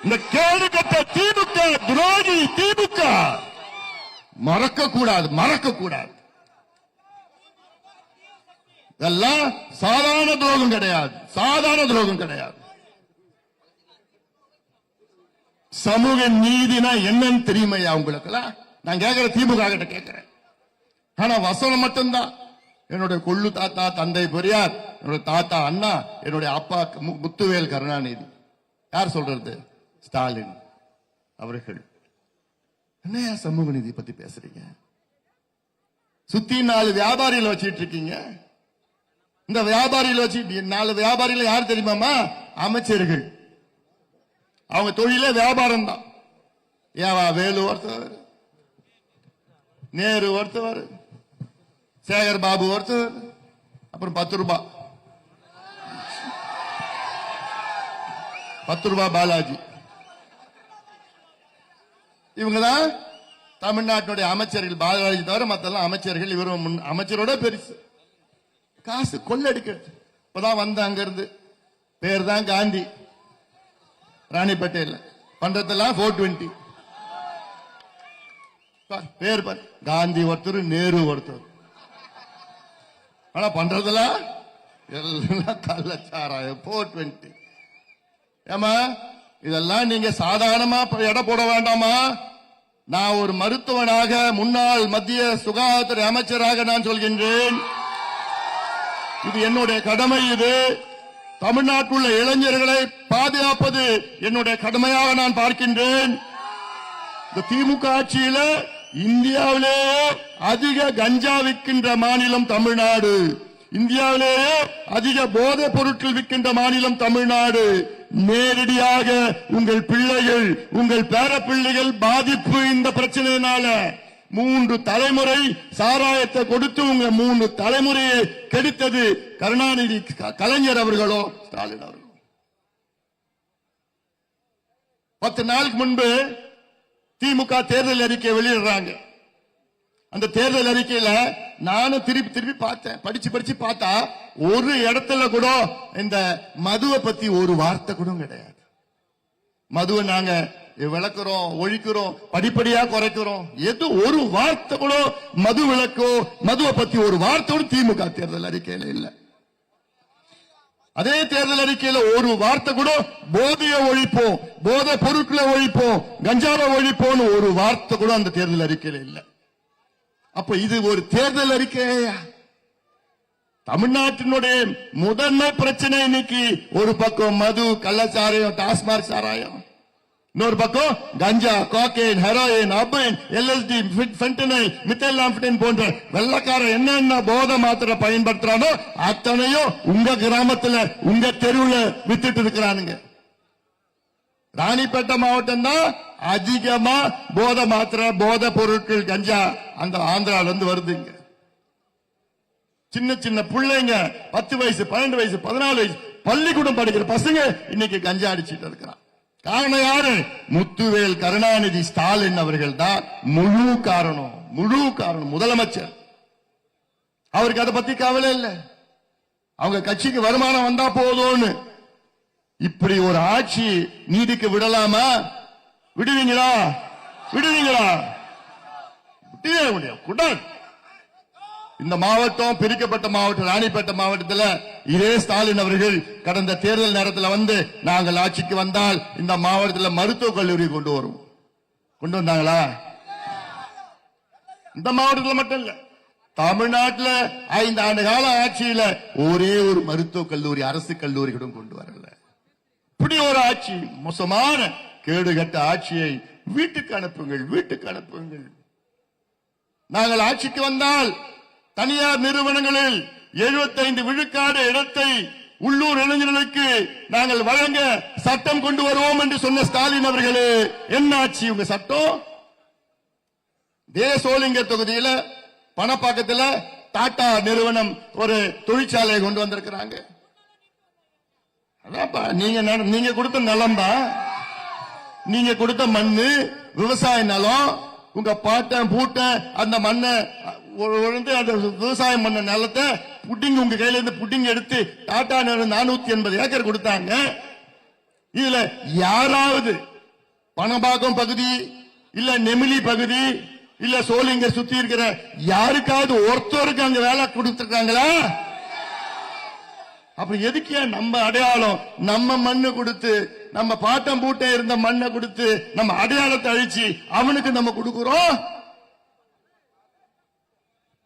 இந்த கேடு கட்ட திமுக, துரோகி திமுக. மறக்க கூடாது. இதெல்லாம் சாதாரண துரோகம் கிடையாது. சமூக நீதினா என்னன்னு தெரியுமையா உங்களுக்குலாம்? நான் கேட்கிற திமுக கிட்ட கேட்கிறேன். ஆனா வசனம் மட்டும்தான். என்னுடைய கொள்ளு தாத்தா தந்தை பெரியார், என்னுடைய தாத்தா அண்ணா, என்னுடைய அப்பா முத்துவேல் கருணாநிதி. யார் சொல்றது? ஸ்டாலின் அவர்கள். என்னையா சமூக நீதி பத்தி பேசுறீங்க? சுத்தி 4 வியாபாரிகள் வச்சிட்டு இருக்கீங்க. இந்த வியாபாரிகள் வச்சு 4 வியாபாரிகள் யார் தெரியுமாமா? அமைச்சர்கள். அவங்க தொழிலே வியாபாரம் தான். ஏவா வேலு ஒருத்தவர், நேரு ஒருத்தவர், சேகர் பாபு ஒருத்தவர், அப்புறம் 10 ரூபாய் பாலாஜி. இவங்கதான் தமிழ்நாட்டுடைய அமைச்சர்கள். பாலாஜி தவிர மத்தெல்லாம் அமைச்சர்கள். இவரும் அமைச்சரோட பெருசு. காசு கொள்ளடிக்கிறது. இப்பதான் வந்த அங்க இருந்து. பேர் தான் காந்தி. ராணிப்பேட்டையில் பண்றதெல்லாம் 420 பேர். காந்தி ஒருத்தர், நேரு ஒருத்தர். ஆனா பண்றதெல்லாம் எல்லாம் கள்ளச்சாராயம் 420. ஏமா இதெல்லாம் நீங்க சாதாரணமா எடை போட வேண்டாமா? நான் ஒரு மருத்துவனாக, முன்னாள் மத்திய சுகாதாரத்துறை அமைச்சராக நான் சொல்கின்றேன். இது என்னுடைய கடமை. இது தமிழ்நாட்டில் உள்ள இளைஞர்களை பாதுகாப்பது என்னுடைய கடமையாக நான் பார்க்கின்றேன். இந்த திமுக ஆட்சியில இந்தியாவிலேயே அதிக கஞ்சா விற்கின்ற மாநிலம் தமிழ்நாடு. இந்தியாவிலேயே அதிக போதைப் பொருட்கள் விற்கின்ற மாநிலம் தமிழ்நாடு. நேரடியாக உங்கள் பிள்ளைகள், உங்கள் பேரப்பிள்ளைகள் பாதிப்பு இந்த பிரச்சனையினால. 3 தலைமுறை சாராயத்தை கொடுத்து உங்க 3 தலைமுறையை கெடுத்தது கருணாநிதி, கலைஞர் அவர்களோ ஸ்டாலின் அவர்களோ. 10 நாளுக்கு முன்பு திமுக தேர்தல் அறிக்கை வெளியிடுறாங்க. அந்த தேர்தல் அறிக்கையில நானும் திருப்பி பார்த்தேன். படிச்சு பார்த்தா ஒரு இடத்துல கூட இந்த மதுவை பத்தி ஒரு வார்த்தை கூட கிடையாது. மதுவை நாங்க விளக்குறோம், ஒழிக்கிறோம், படிப்படியா குறைக்கிறோம். எது ஒரு வார்த்தை கூட மது விளக்கோ மதுவை பத்தி ஒரு வார்த்தை திமுக தேர்தல் அறிக்கையில இல்ல. அதே தேர்தல் அறிக்கையில ஒரு வார்த்தை கூட போதையை ஒழிப்போம், போதை பொருட்களை ஒழிப்போம், கஞ்சாவை ஒழிப்போம் ஒரு வார்த்தை கூட அந்த தேர்தல் அறிக்கையில இல்ல. அப்ப இது ஒரு தேர்தல் அறிக்கையா? தமிழ்நாட்டினுடைய முதன்மை பிரச்சனை இன்னைக்கு ஒரு பக்கம் மது, கள்ளச்சாராயம், டாஸ்மாக் சாராயம், இன்னொரு பக்கம் கஞ்சா, கோகைன், ஹெரோயின், அபைன், எல்எஸ்டி, ஃபென்டனைல், மித்தெல்லாம்ஃபென்டைன் போன்ற வெள்ளக்கார என்னென்ன போதை மாத்திரை பயன்படுத்துறானோ அத்தனையும் உங்க கிராமத்துல, உங்க தெருவில் வித்துட்டு இருக்கிறானுங்க. ராணிப்பேட்டை மாவட்டம் தான் அதிகமா போதை மாத்திரை, போதை பொருட்கள், கஞ்சா அந்த ஆந்திரால இருந்து வருதுங்க. சின்ன பிள்ளைங்க 10 வயசு, 12 வயசு, 14 வயசு பள்ளிக்கூடம் படிக்கிற பசங்க இன்னைக்கு கஞ்சா அடிச்சிட்டு இருக்கிறான். காரணம் யாரு? முத்துவேல் கருணாநிதி ஸ்டாலின் அவர்கள் தான் முழு காரணம். முதலமைச்சர் அவருக்கு அதை பத்தி கவலை இல்லை. அவங்க கட்சிக்கு வருமானம் வந்தா போதும்னு. இப்படி ஒரு ஆட்சி நீதிக்கு விடலாமா? விடுவீங்களா? விடவே முடியாது. இந்த மாவட்டம் பிரிக்கப்பட்ட மாவட்டம் ராணிப்பேட்டை மாவட்டத்தில் இதே ஸ்டாலின் அவர்கள் கடந்த தேர்தல் நேரத்தில் வந்து நாங்கள் ஆட்சிக்கு வந்தால் இந்த மாவட்டத்தில் மருத்துவக் கல்லூரி கொண்டு வந்தாங்களா? இந்த மாவட்டத்தில் மட்டும் இல்ல, தமிழ்நாட்டில் 5 ஆண்டு கால ஆட்சியில ஒரே ஒரு மருத்துவக் கல்லூரி அரசு கல்லூரி கூட கொண்டு வரல. இப்படி ஒரு ஆட்சி, மோசமான கேடுகட்ட ஆட்சியை வீட்டுக்கு அனுப்புங்கள். நாங்கள் ஆட்சிக்கு வந்தால் தனியார் நிறுவனங்களில் 75 விழுக்காடு இடத்தை உள்ளூர் இளைஞர்களுக்கு நாங்கள் வழங்க சட்டம் கொண்டு வருவோம் என்று சொன்ன ஸ்டாலின் அவர்களே, என்ன ஆட்சி உங்க சட்டம்? சோளிங்கர் தொகுதியில பணப்பாக்கத்தில் டாடா நிறுவனம் ஒரு தொழிற்சாலையை கொண்டு வந்திருக்கிறாங்க. அதான்ப்பா நீங்க கொடுத்த நிலம்பா, நீங்க கொடுத்த மண்ணு விவசாய நிலம், உங்க பாட்டன் பூட்ட அந்த மண்ணை அந்த விவசாயம் பண்ண நிலத்தை புட்டிங் உங்க கையில இருந்து புட்டிங் எடுத்து டாடா நிறுவனம் 480 ஏக்கர் கொடுத்தாங்க. இதுல யாராவது பணப்பாக்கம் பகுதி இல்ல நெமிலி பகுதி இல்ல சோளிங்கர் சுத்தி இருக்கிற யாருக்காவது ஒருத்தருக்கு அங்க வேலை கொடுத்திருக்காங்களா? அப்ப எதுக்கு நம்ம அடையாளம், நம்ம மண்ணு கொடுத்து, நம்ம பாட்டம் பூட்ட இருந்த மண்ணை கொடுத்து நம்ம அடையாளத்தை அழிச்சு அவனுக்கு நம்ம கொடுக்கிறோம்?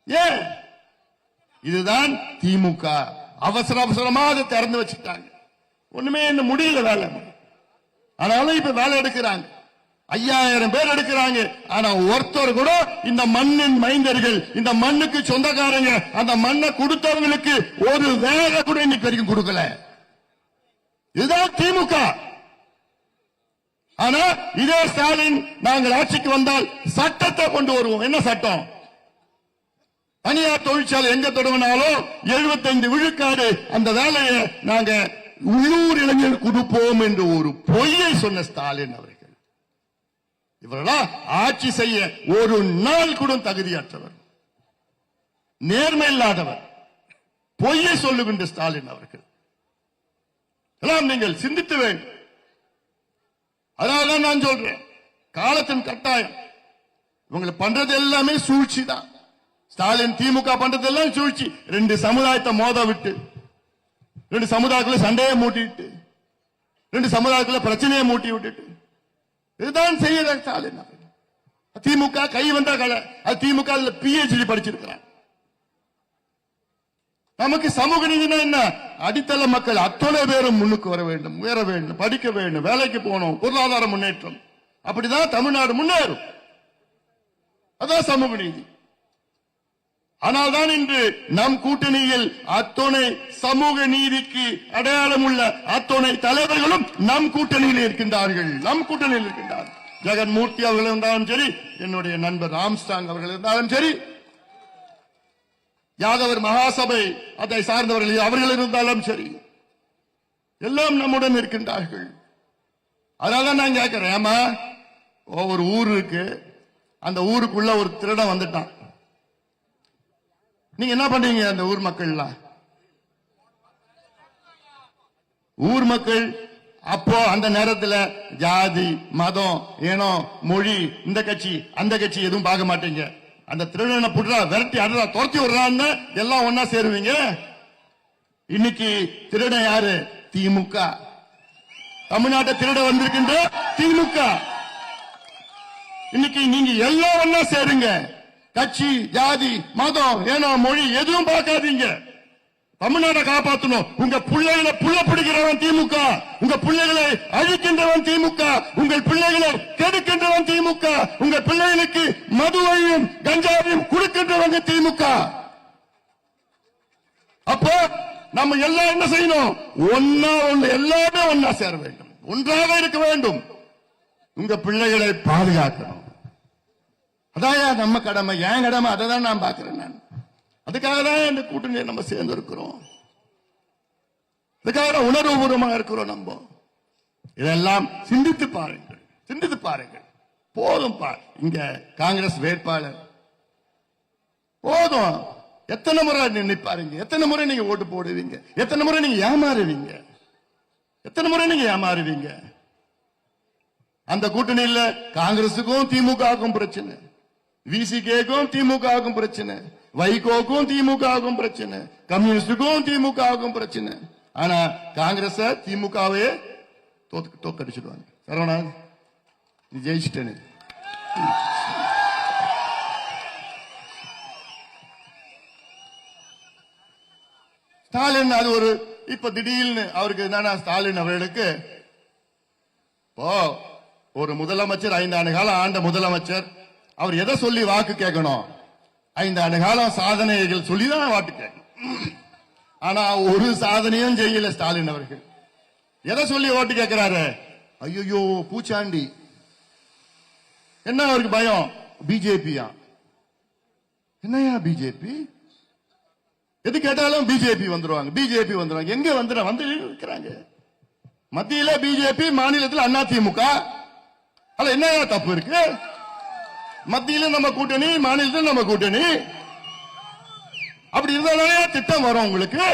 ஏன்? இதுதான் திமுக. அவசரமாக திறந்து வச்சுட்டாங்க. ஒண்ணுமே என்ன முடியல வேலை. ஆனாலும் இப்ப வேலை எடுக்கிறாங்க. 5000 பேர் எடுக்கிறாங்க. ஆனா ஒருத்தர் கூட இந்த மண்ணின் மைந்தர்கள், இந்த மண்ணுக்கு சொந்தக்காரங்க, அந்த மண்ணை கொடுத்தவங்களுக்கு ஒரு வேலை கூட இன்னைக்கு வரைக்கும் கொடுக்கல. இதுதான் திமுக. ஆனா இதே ஸ்டாலின் நாங்கள் ஆட்சிக்கு வந்தால் சட்டத்தை கொண்டு வருவோம். என்ன சட்டம்? தனியார் தொழிற்சாலை எங்க தொடங்கினாலும் 75 விழுக்காடு அந்த வேலையை நாங்க உள்ளூர் இளைஞர் கொடுப்போம் என்று ஒரு பொய்யை சொன்ன ஸ்டாலின் அவர்கள் இவர்களா ஆட்சி செய்ய ஒரு நாள் கூட தகுதியற்றவர், நேர்மை இல்லாதவர், பொய்யை சொல்லுகின்ற ஸ்டாலின் அவர்கள் எல்லாம் நீங்கள் சிந்தித்து வேண்டும். அதனால்தான் நான் சொல்றேன், காலத்தின் கட்டாயம். இவங்க பண்றது எல்லாமே சூழ்ச்சி தான். ஸ்டாலின் திமுக பண்றதெல்லாம் சூழ்ச்சி. 2 சமுதாயத்தை மோத விட்டு, 2 சமுதாயத்துல சண்டையை மூட்டிட்டு, 2 சமுதாயத்துல பிரச்சனையை மூட்டி விட்டுட்டு இதுதான் செய்யற ஸ்டாலின். திமுக கை வந்த கலை. அது திமுக PhD படிச்சிருக்கிறார். நமக்கு சமூக நீதினா என்ன? அடித்தள மக்கள் அத்தனை பேரும் முன்னுக்கு வர வேண்டும், உயர வேண்டும், படிக்க வேண்டும், வேலைக்கு போகணும், பொருளாதார முன்னேற்றம். அப்படிதான் தமிழ்நாடு முன்னேறும். அதான் சமூக நீதி. ஆனால்தான் இன்று நம் கூட்டணியில் அத்தனை சமூக நீதிக்கு அடையாளம் உள்ள அத்தனை தலைவர்களும் நம் கூட்டணியில் இருக்கின்றார்கள். ஜெகன்மூர்த்தி அவர்கள் இருந்தாலும் சரி, என்னுடைய நண்பர் ராம்ஸ்டாங் அவர்கள் இருந்தாலும் சரி, யாதவர் மகாசபை அதை சார்ந்தவர்கள் அவர்கள் இருந்தாலும் சரி, எல்லாம் நம்முடன் இருக்கின்றார்கள். அதனால நான் கேட்கிறேன், ஏமா ஒரு ஊர் இருக்கு, அந்த ஊருக்குள்ள ஒரு திருடன் வந்துட்டான், நீங்க என்ன பண்றீங்க? அந்த ஊர் மக்கள் அப்போ அந்த நேரத்தில் ஜாதி, மதம், இனம், மொழி, இந்த கட்சி அந்த கட்சி எதுவும் பார்க்க மாட்டீங்க. அந்த திருடனை புடுறா, விரட்டி அடரா, துரத்தி விடுறான்னு எல்லாம் ஒன்னா சேருவீங்க. இன்னைக்கு திருடன் யாரு? திமுக. தமிழ்நாட்டை திருட வந்திருக்கின்ற திமுக. இன்னைக்கு நீங்க எல்லாம் ஒன்னா சேருங்க. கட்சி, ஜாதி, மதம், இனம், மொழி எதுவும் பார்க்காதீங்க. தமிழ்நாட்டை காப்பாற்றணும். உங்க பிள்ளைகளை புள்ள பிடிக்கிறவன் திமுக, உங்க பிள்ளைகளை அழிக்கின்றவன் திமுக, உங்கள் பிள்ளைகளை கெடுக்கின்றவன் திமுக, உங்க பிள்ளைகளுக்கு மதுவையும் கஞ்சாவையும் கொடுக்கின்றவங்க திமுக. அப்போ நம்ம எல்லாம் என்ன செய்யணும்? எல்லாமே ஒன்னா சேர வேண்டும், ஒன்றாக இருக்க வேண்டும். உங்க பிள்ளைகளை பாதுகாக்கணும். அதான் நம்ம கடமை, என் கடமை. அதை தான் நான் பார்க்கிறேன். நான் அதுக்காக தான் இந்த கூட்டணியை நம்ம சேர்ந்து இருக்கிறோம். அதுக்காக உணர்வுபூர்வமாக இருக்கிறோம். நம்ம இதெல்லாம் சிந்தித்து பாருங்கள். போதும் பார். இங்க காங்கிரஸ் வேட்பாளர் போதும். எத்தனை முறை நினைப்பாருங்க? எத்தனை முறை நீங்க ஓட்டு போடுவீங்க? எத்தனை முறை நீங்க ஏமாறுவீங்க? அந்த கூட்டணியில் காங்கிரசுக்கும் திமுகவுக்கும் பிரச்சனை, விசிகேக்கும் திமுகவுக்கும் பிரச்சனை, வைகோக்கும் திமுகவுக்கும் பிரச்சனை, கம்யூனிஸ்டுக்கும் திமுகவுக்கும் பிரச்சனை. ஆனா காங்கிரஸ் திமுகவே தோக்கடிச்சிடுவாங்க. சரவணா, நீ ஜெயிச்சிட்டேன்னு. ஸ்டாலின் அது ஒரு இப்ப திடீர்னு அவருக்கு என்னன்னா, ஸ்டாலின் அவர்களுக்கு இப்போ ஒரு முதலமைச்சர் 5 ஆண்டு காலம் ஆண்ட முதலமைச்சர், அவர் எதை சொல்லி வாக்கு கேட்கணும்? 5 ஆண்டு காலம் சாதனைகள் சொல்லிதான் வாக்கு கேட்கணும். ஆனா ஒரு சாதனையும் செய்யல ஸ்டாலின் அவர்கள். எதை சொல்லி ஓட்டு கேட்கிறாரு? ஐயோ பூச்சாண்டி. என்ன அவருக்கு பயம்? பிஜேபியா? என்னையா பிஜேபி? எது கேட்டாலும் பிஜேபி வந்துருவாங்க, பிஜேபி வந்துருவாங்க. எங்க வந்து இருக்கிறாங்க? மத்தியில பிஜேபி, மாநிலத்தில் அதிமுக. அதுல என்ன தப்பு இருக்கு? மத்தியில நம்ம கூட்டணி, மாநிலத்தில் நம்ம கூட்டணி. அப்படி இருந்தாலே திட்டம் வரும் உங்களுக்கு.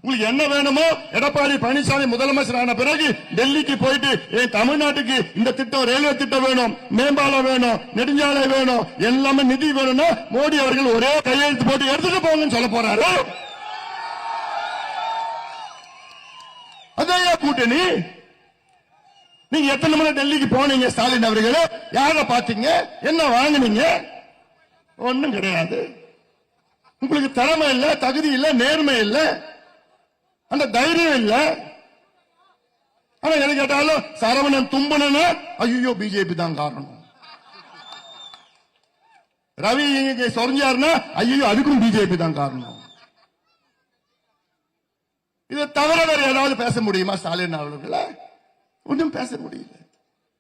உங்களுக்கு என்ன வேணுமோ, எடப்பாடி பழனிசாமி முதலமைச்சர் ஆன பிறகு டெல்லிக்கு போயிட்டு தமிழ்நாட்டுக்கு இந்த திட்டம், ரயில்வே திட்டம் வேணும், மேம்பாலம் வேணும், நெடுஞ்சாலை வேணும், எல்லாமே நிதி வேணும்னா மோடி அவர்கள் ஒரே கையெழுத்து போட்டு எடுத்துட்டு போங்கன்னு சொல்ல போறாரு. அதே கூட்டணி. நீங்க எத்தனை முறை டெல்லிக்கு போனீங்க ஸ்டாலின் அவர்கள்? யார பாத்தீங்க? என்ன வாங்கினீங்க? ஒண்ணும் கிடையாது. உங்களுக்கு திறமை இல்ல, தகுதி இல்ல, நேர்மை இல்ல, அந்த தைரியம் இல்ல. ஆனா எது கேட்டாலும் சரவணன் தும்பனா ஐயோ பிஜேபி தான் காரணம். ரவி இங்க சொரிஞ்சாருன்னா ஐயோ அதுக்கும் பிஜேபி தான் காரணம். இதை தவிர வேற ஏதாவது பேச முடியுமா ஸ்டாலின் அவர்கள? ஒன்றும் பேச முடியல,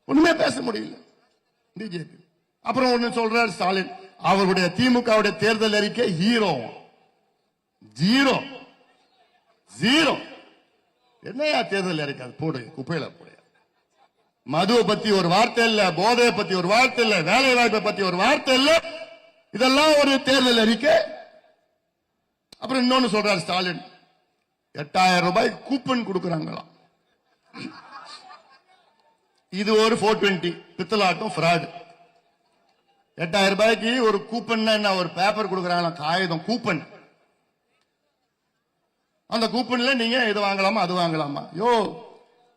ஒண்ணுமே பேச முடியல பிஜேபி. அப்புறம் ஒண்ணு சொல்றாரு ஸ்டாலின், அவருடைய திமுகவுடைய தேர்தல் அறிக்கை ஹீரோ, ஜீரோ ஜீரோ. என்னையா தேர்தல் அறிக்கை? போடு, குப்பையில போடு. மதுவை பத்தி ஒரு வார்த்தை இல்ல, போதையை பத்தி ஒரு வார்த்தை இல்ல, வேலை வாய்ப்பை பத்தி ஒரு வார்த்தை இல்ல. இதெல்லாம் ஒரு தேர்தல் அறிக்கை. அப்புறம் இன்னொன்னு சொல்றாரு ஸ்டாலின், 8000 ரூபாய் கூப்பன் கொடுக்கறாங்களாம். இது ஒரு 420 பித்தலாட்டம் ஃப்ராட். 8000 ரூபாய்க்கு ஒரு கூப்பன், ஒரு பேப்பர் கொடுக்கறாங்களாம், காகிதம் கூப்பன். அந்த கூப்பன்ல நீங்க இது வாங்கலாமா அது வாங்கலாமா? யோ,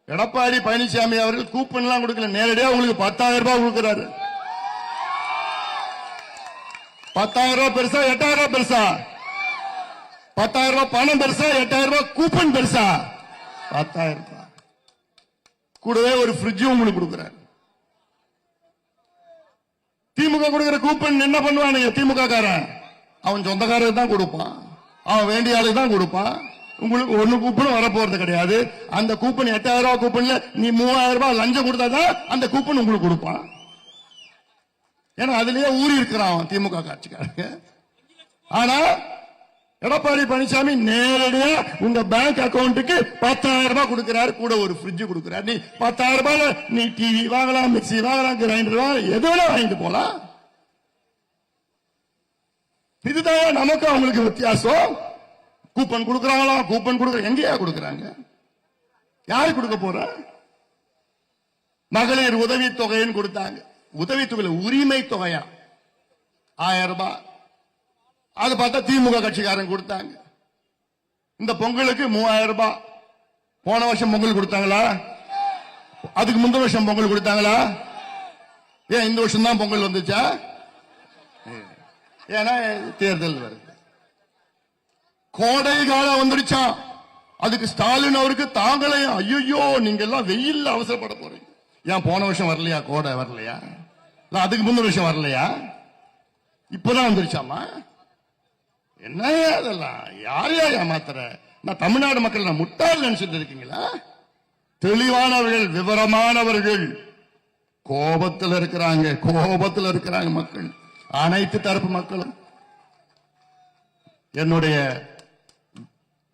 எடப்பாடி பழனிசாமி அவர்கள் கூப்பன் எல்லாம் கொடுக்கல, நேரடியா உங்களுக்கு 10,000 ரூபாய் கொடுக்கிறாரு. 10,000 ரூபாய் பெருசா 8,000 ரூபாய் பெருசா? 10,000 ரூபாய் பணம் பெருசா 8,000 ரூபாய் கூப்பன் பெருசா? 10,000 ரூபாய். கூடவே ஒரு ஃப்ரிட்ஜும் உங்களுக்கு கொடுக்கிறாரு. திமுக கொடுக்கிற கூப்பன் என்ன பண்ணுவானுங்க? திமுக காரன் அவன் சொந்தக்காரருக்கு தான் கொடுப்பான், அவன் வேண்டிய ஆளுக்கு தான் கொடுப்பான். உங்களுக்கு ஒண்ணு கூப்பனும் வரப்போறது கிடையாது. அந்த கூப்பன் 8,000 ரூபாய் கூப்பன்ல நீ 3,000 ரூபாய் லஞ்சம் கொடுத்தாதான் அந்த கூப்பன் உங்களுக்கு கொடுப்பான். ஏன்னா அதுலயே ஊறி இருக்கிறான் திமுக காட்சிக்காரங்க. ஆனா எடப்பாடி பழனிசாமி நேரடியா உங்க பேங்க் அக்கவுண்ட்டுக்கு 10,000 ரூபாய் கொடுக்கிறாரு, கூட ஒரு ஃப்ரிட்ஜ் கொடுக்கிறாரு. நீ 10,000 ரூபாய்ல நீ டிவி வாங்கலாம், மிக்சி வாங்கலாம், கிரைண்டர் வாங்கலாம், எது வேணா வாங்கிட்டு போலாம். இதுதான் நமக்கு அவங்களுக்கு வித்தியாசம். கூப்பன் கொடுக்கறாங்களா? கூப்பன் கொடுக்கற எங்கேயா கொடுக்கறாங்க? யாரு கொடுக்க போற? மகளிர் உதவி தொகைன்னு கொடுத்தாங்க. உதவி தொகையில உரிமை தொகையா 1000 ரூபாய். அது பார்த்தா திமுக கட்சிக்காரன் கொடுத்தாங்க. இந்த பொங்கலுக்கு 3000 ரூபாய். போன வருஷம் பொங்கல் கொடுத்தாங்களா? அதுக்கு முந்தின வருஷம் பொங்கல் கொடுத்தாங்களா? ஏன் இந்த வருஷம் தான் பொங்கல் வந்துச்சா? ஏன்னா தேர்தல் வருது, கோடை காலம் வந்துருச்சா. அதுக்கு ஸ்டாலின் அவருக்கு தாங்களையும், ஐயோ நீங்க எல்லாம் வெயில்ல அவசரப்பட போறீங்க. ஏன் போன வருஷம் வரலையா? கோடை வரலையா? அதுக்கு முந்தின வருஷம் வரலையா? இப்பதான் வந்துருச்சாமா? என்ன அதெல்லாம்? யாரையா ஏமாத்துற? நான் தமிழ்நாடு மக்கள் நான் முட்டாள் நினைச்சிட்டு இருக்கீங்களா? தெளிவானவர்கள், விவரமானவர்கள். கோபத்தில் இருக்கிறாங்க, கோபத்தில் இருக்கிறாங்க மக்கள், அனைத்து தரப்பு மக்களும். என்னுடைய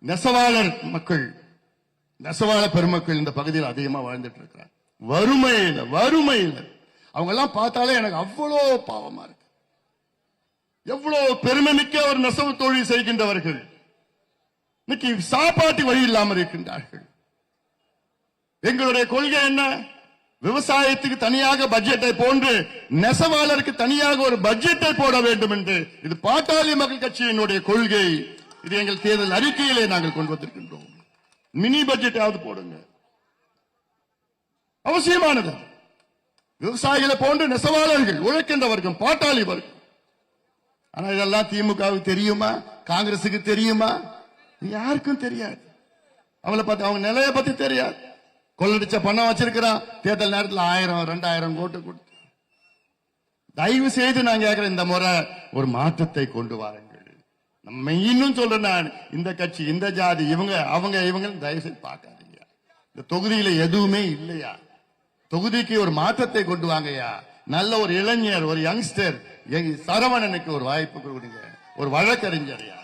நெசவாளர் மக்கள், நெசவாள பெருமக்கள் இந்த பகுதியில் அதிகமா வாழ்ந்துட்டு இருக்கிறாங்க. வறுமையில் அவங்க எல்லாம் பார்த்தாலே எனக்கு அவ்வளவு பாவமா இருக்கு. எவ்வளவு பெருமை மிக்க ஒரு நெசவு தொழில் செய்கின்றவர்கள் இன்னைக்கு சாப்பாட்டு வழி இல்லாமல் இருக்கின்றார்கள். எங்களுடைய கொள்கை என்ன? விவசாயத்துக்கு தனியாக பட்ஜெட்டை போன்று நெசவாளருக்கு தனியாக ஒரு பட்ஜெட்டை போட வேண்டும் என்று இது பாட்டாளி மக்கள் கட்சியினுடைய கொள்கை. இது எங்கள் தேர்தல் அறிக்கையிலே நாங்கள் கொண்டு வந்திருக்கின்றோம். மினி பட்ஜெட்டாவது போடுங்க, அவசியமானது. விவசாயிகளை போன்று நெசவாளர்கள், உழைக்கின்ற வர்க்கம், பாட்டாளி வர்க்கம். ஆனா இதெல்லாம் திமுகவுக்கு தெரியுமா, காங்கிரசுக்கு தெரியுமா? யாருக்கும் தெரியாது. அவங்கள பத்தி, அவங்க நிலைய பத்தி தெரியாது. கொள்ளடிச்ச பணம் வச்சிருக்கிறான், தேர்தல் நேரத்தில் 1000 2000 கோட்டு கொடுத்து. தயவு செய்து நான் கேட்கிறேன், இந்த முறை ஒரு மாற்றத்தை கொண்டு வாருங்கள். நம்ம இன்னும் சொல்றேன் நான், இந்த கட்சி, இந்த ஜாதி, இவங்க அவங்க இவங்க தயவு செய்து பார்க்காதீங்க. இந்த தொகுதியில எதுவுமே இல்லையா? தொகுதிக்கு ஒரு மாற்றத்தை கொண்டு வாங்கயா. நல்ல ஒரு இளைஞர், ஒரு யங்ஸ்டர் சரவணனுக்கு ஒரு வாய்ப்பு கொடுங்க, ஒரு வழக்கறிஞரையா.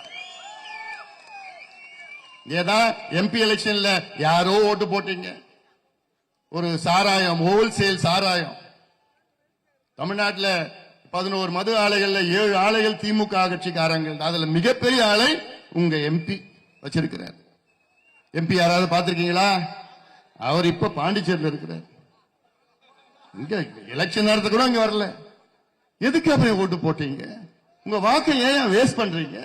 ஏதான் எம்பி எலெக்ஷன்ல யாரோ ஓட்டு போட்டீங்க, ஒரு சாராயம், ஹோல்சேல் சாராயம். தமிழ்நாட்டில் 11 மது ஆலைகள்ல 7 ஆலைகள் திமுக கட்சிக்காரங்க. அதுல மிகப்பெரிய ஆலை உங்க எம்பி வச்சிருக்கிறார். எம்பி யாராவது பார்த்திருக்கீங்களா? அவர் இப்ப பாண்டிச்சேரியில் இருக்கிறார். இங்க எலெக்ஷன் நேரத்துக்கு கூட இங்க வரல. எதுக்கு அப்படி ஓட்டு போட்டீங்க? உங்க வாக்கை ஏன் வேஸ்ட் பண்றீங்க?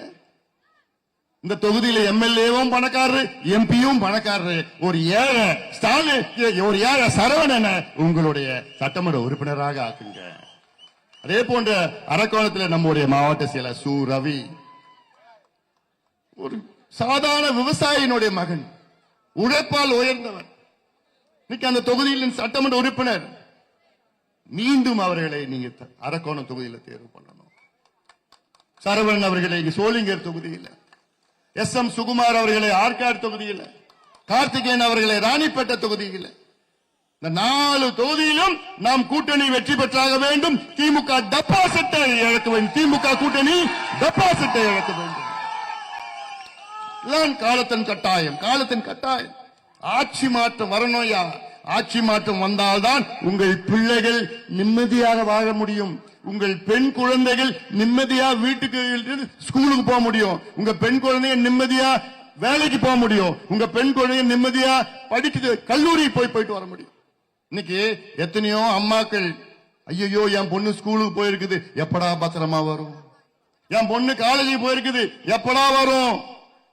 இந்த தொகுதியில எம்எல்ஏவும் பணக்காரரு, எம்பியும் பணக்காரரு. ஒரு ஏழை ஸ்டாலின், ஒரு ஏழை சரவணன உங்களுடைய சட்டமன்ற உறுப்பினராக ஆக்குங்க. அதே போன்ற அரக்கோணத்தில் நம்முடைய மாவட்ட செயலர் சு ரவி, ஒரு சாதாரண விவசாயியினுடைய மகன், உழைப்பால் உயர்ந்தவர். இன்னைக்கு அந்த தொகுதியில் சட்டமன்ற உறுப்பினர். மீண்டும் அவர்களை நீங்க அரக்கோணம் தொகுதியில் தேர்வு பண்ணணும். சரவணன் அவர்களை சோளிங்கர் தொகுதியில், எஸ்.எம். சுகுமார் அவர்களை ஆற்காடு தொகுதியில், கார்த்திகேயன் அவர்களை ராணிப்பேட்டை தொகுதியில், இந்த 4 தொகுதியிலும் நாம் கூட்டணி வெற்றி பெற்றாக வேண்டும். திமுக டெபாசிட்டை இழக்க வேண்டும். திமுக கூட்டணி டெபாசிட்டை இழக்க வேண்டும். காலத்தின் கட்டாயம், காலத்தின் கட்டாயம். ஆட்சி மாற்றம் வரணும். ஆட்சி மாற்றம் வந்தால்தான் உங்கள் பிள்ளைகள் நிம்மதியாக வாழ முடியும். உங்கள் பெண் குழந்தைகள் நிம்மதியா வீட்டுக்கு ஸ்கூலுக்கு போக முடியும். உங்க பெண் குழந்தைங்க நிம்மதியா வேலைக்கு போக முடியும். உங்க பெண் குழந்தைங்க நிம்மதியா படிக்க கல்லூரி போயிட்டு வர முடியும். இன்னைக்கு எத்தனையோ அம்மாக்கள், ஐயோ என் பொண்ணு ஸ்கூலுக்கு போயிருக்குது, எப்படா பத்திரமா வரும்? என் பொண்ணு காலேஜுக்கு போயிருக்குது, எப்படா வரும்?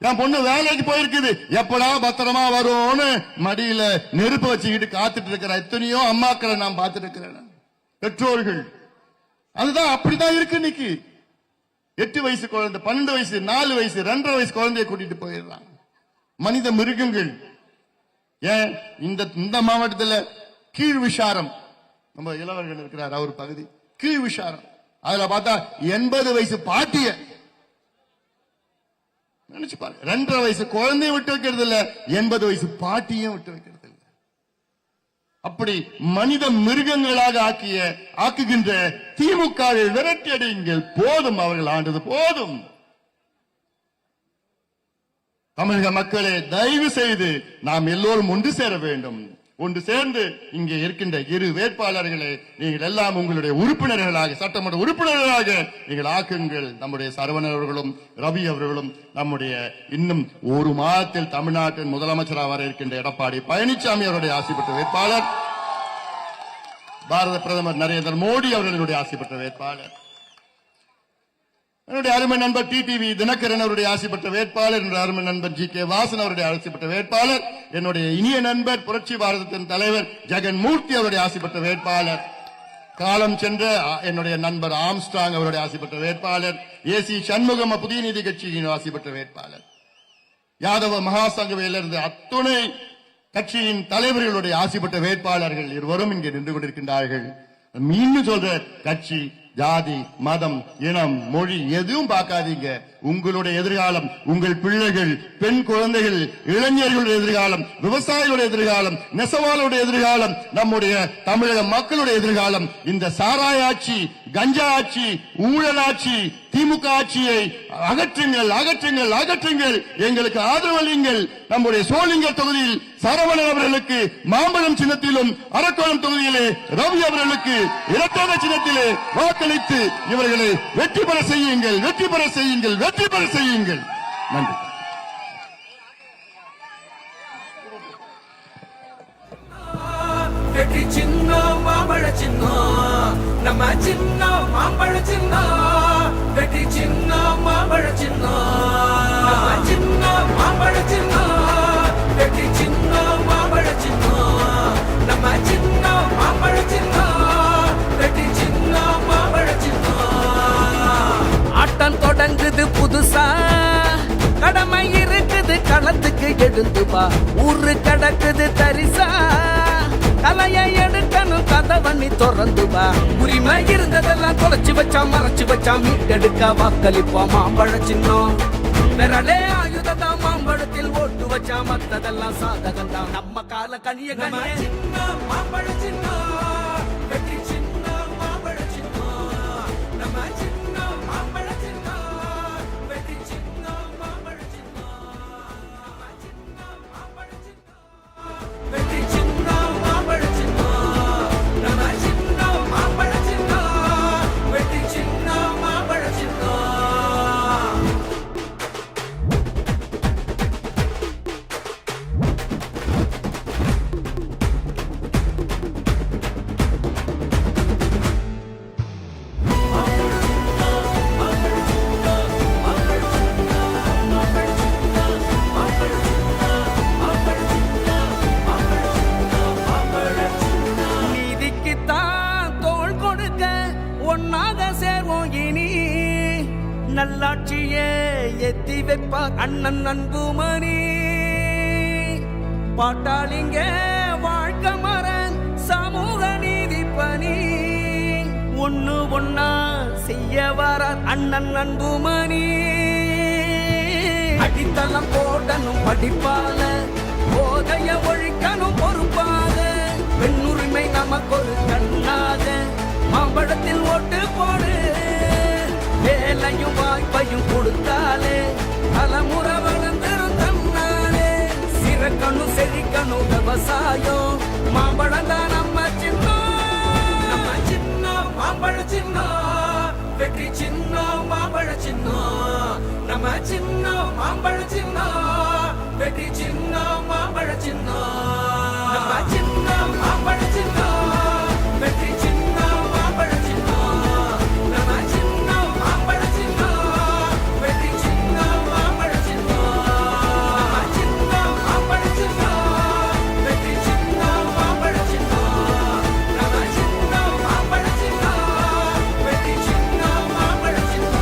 என் பொண்ணு வேலைக்கு போயிருக்குது, எப்படா பத்திரமா வரும்னு மடியில நெருப்பு வச்சுக்கிட்டு காத்துட்டு இருக்கிற எத்தனையோ அம்மாக்களை நான் பார்த்துட்டு இருக்கிறேன். பெற்றோர்கள் அதுதான், அப்படிதான் இருக்கு. இன்னைக்கு 8 வயசு குழந்தை, 12 வயசு, 4 வயசு, 2.5 வயசு குழந்தைய கூட்டிட்டு போயிடுறாங்க. மனித மிருகங்கள். ஏன் இந்த மாவட்டத்தில் கீழ் விஷாரம், நம்ம இளவர்கள் இருக்கிறார், அவர் பகுதி கீழ் விஷாரம். அதுல பார்த்தா 80 வயசு பாட்டிய நினைச்சு பாருங்க. 2.5 வயசு குழந்தைய விட்டு வைக்கிறது இல்ல, 80 வயசு பாட்டியும் விட்டு வைக்கிறது இல்ல. அப்படி மனித மிருகங்களாக ஆக்குகின்ற திமுகவை விரட்டி அடியுங்கள். போதும், அவர்கள் ஆண்டது போதும். தமிழக மக்களே, தயவு செய்து நாம் எல்லோரும் ஒன்று சேர வேண்டும். ஒன்று சேர்ந்து இங்கே இருக்கின்ற 2 வேட்பாளர்களை நீங்கள் எல்லாம் உங்களுடைய உறுப்பினர்களாக, சட்டமன்ற உறுப்பினர்களாக நீங்கள் ஆக்குங்கள். நம்முடைய சரவணன் அவர்களும் ரவி அவர்களும் நம்முடைய இன்னும் 1 மாதத்தில் தமிழ்நாட்டின் முதலமைச்சராக வர இருக்கின்ற எடப்பாடி பழனிசாமி அவருடைய ஆசை பெற்ற வேட்பாளர், பாரத பிரதமர் நரேந்திர மோடி அவர்களுடைய ஆசை பெற்ற வேட்பாளர், என்னுடைய அருமை நண்பர் டிடிவி தினகரன் அவருடைய ஆசை பெற்ற வேட்பாளர், என்னுடைய அருமை நண்பர் ஜி.கே. வாசன் அவருடைய ஆசை பெற்ற வேட்பாளர், என்னுடைய இனிய நண்பர் புரட்சி பாரதத்தின் தலைவர் ஜெகன் மூர்த்தி அவருடைய ஆசை பெற்ற வேட்பாளர், காலம் சென்ற என்னுடைய நண்பர் ஆம்ஸ்ட்ராங் அவருடைய ஆசை பெற்ற வேட்பாளர், ஏசி சண்முகம் புதிய நீதி கட்சியின் ஆசை பெற்ற வேட்பாளர், யாதவ மகாசங்கவையிலிருந்து அத்துணை கட்சியின் தலைவர்களுடைய ஆசை பெற்ற வேட்பாளர்கள் இருவரும் இங்கே நின்று கொண்டிருக்கின்றார்கள். மீண்டும் சொல்ற, கட்சி, ஜாதி, மதம், இனம், மொழி எதுவும் பார்க்காதீங்க. உங்களுடைய எதிர்காலம், உங்கள் பிள்ளைகள், பெண் குழந்தைகள், இளைஞர்களுடைய எதிர்காலம், விவசாயிகளுடைய எதிர்காலம், நெசவாளுடைய எதிர்காலம், நம்முடைய தமிழக மக்களுடைய எதிர்காலம். இந்த சாராய ஆட்சி, கஞ்சா ஆட்சி, ஊழல் ஆட்சி, திமுக ஆட்சியை அகற்றுங்கள், அகற்றுங்கள், அகற்றுங்கள். எங்களுக்கு ஆதரவளியுங்கள். நம்முடைய சோளிங்கர் தொகுதியில் சரவணன் அவர்களுக்கு மாம்பழம் சின்னத்திலும், அரக்கோணம் தொகுதியிலே ரவி அவர்களுக்கு இரட்டை சின்னத்திலே வாக்களித்து இவர்களை வெற்றி பெற செய்யுங்கள், வெற்றி பெற செய்யுங்கள், வெற்றி பெற செய்யுங்கள். நன்றி. சின்னம் மாம்பழ சின்னம் நம்ம சின்னம் மாம்பழ சின்னம் வெற்றி சின்னம் மாம்பழ சின்னம் நம்ம சின்னம் மாம்பழ சின்னம் வெற்றி சின்னம் மாம்பழ சின்னம் நம்ம சின்னம் மாம்பழ சின்னம் வெற்றி சின்னம் மாம்பழ சின்னம் ஆட்டம் தொடங்குது புதுசா கடமை இருக்குது களத்துக்கு எழுந்து வா ஊரு கடக்குது தரிசா தலையை எடுக்கணும் கதவண்ணி திறந்து வா உரிமை இருந்ததெல்லாம் தொலைச்சு வச்சா மறைச்சு வச்சா மீட்டெடுக்க வாக்களிப்போம் மாம்பழ சின்னம் விரலே ஆயுததான் மாம்பழத்தில் ஓட்டு வச்சா மத்ததெல்லாம் சாதகம் தான் நம்ம கால கனிய சின்னம் மாம்பழ சின்னம் வெற்றி சின்னம் மாம்பழ சின்னம் நம்ம சின்னம் மாம்பழ சின்னம் வெற்றி சின்னம் மாம்பழ சின்னம் சின்னம் மாம்பழ சின்னம் வெற்றி சின்னம் மாம்பழ சின்னம் நம்ம சின்னம் மாம்பழ சின்னம் வெற்றி சின்னம் மாம்பழ சின்னம் நீதிக்குத்தான் தோள் கொடுக்க ஒன்னாக சேர்வோம் இனி நல்லாட்சியே எத்தி வைப்பார் அண்ணன் அன்புமணி பாட்டாளிங்க வாழ்க்கை மரன் சமூக நீதி பணி ஒண்ணு ஒன்னா செய்ய வர அண்ணன் அன்புமணி அடித்தளம் போடணும் படிப்பால போதைய ஒழிக்கணும் பொறுப்பாக பெண்ணுரிமை நமக்கு ஒரு கண்ணாக மாம்பழத்தில் ஓட்டு போடு வேலையும் வாய்ப்பையும் கொடுத்தாலே தலைமுறை வளர்ந்திரும் தன்னாலே சிறக்கணும் செழிக்கணும் விவசாயம் மாம்பழம் தான் நம்ம சின்னம் மாம்பழ சின்னம் வெற்றி சின்னம் மாம்பழ சின்னம் நம்ம சின்னம் மாம்பழ சின்னம் வெற்றி சின்னம் மாம்பழ சின்னம் நம்ம சின்னம் மாம்பழ சின்னம் வெற்றி சின்னம் மாம்பழ சின்னம் நம்ம சின்னம் மாம்பழ சின்னம் வெற்றி சின்னம் மாம்பழ சின்னம் நம்ம சின்னம் மாம்பழ சின்னம் வெற்றி சின்னம் மாம்பழ சின்னம் நம்ம சின்னம் மாம்பழ சின்னம் வெற்றி சின்னம் மாம்பழ சின்னம்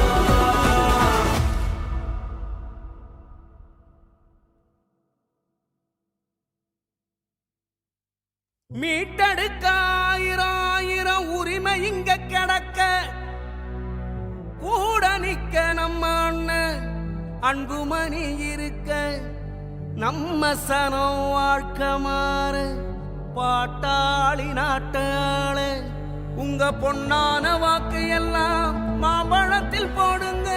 மீட்டெடுக்க ஆயிரம் ஆயிரம் உரிமை இங்க கிடக்க கூட நிக்க நம்ம அண்ணன் அன்புமணி இருக்க நம்ம சனம் வாழ்க்கை மாற பாட்டாளி நாட்டாள உங்க பொன்னான வாக்கு எல்லாம் மாம்பழத்தில் போடுங்க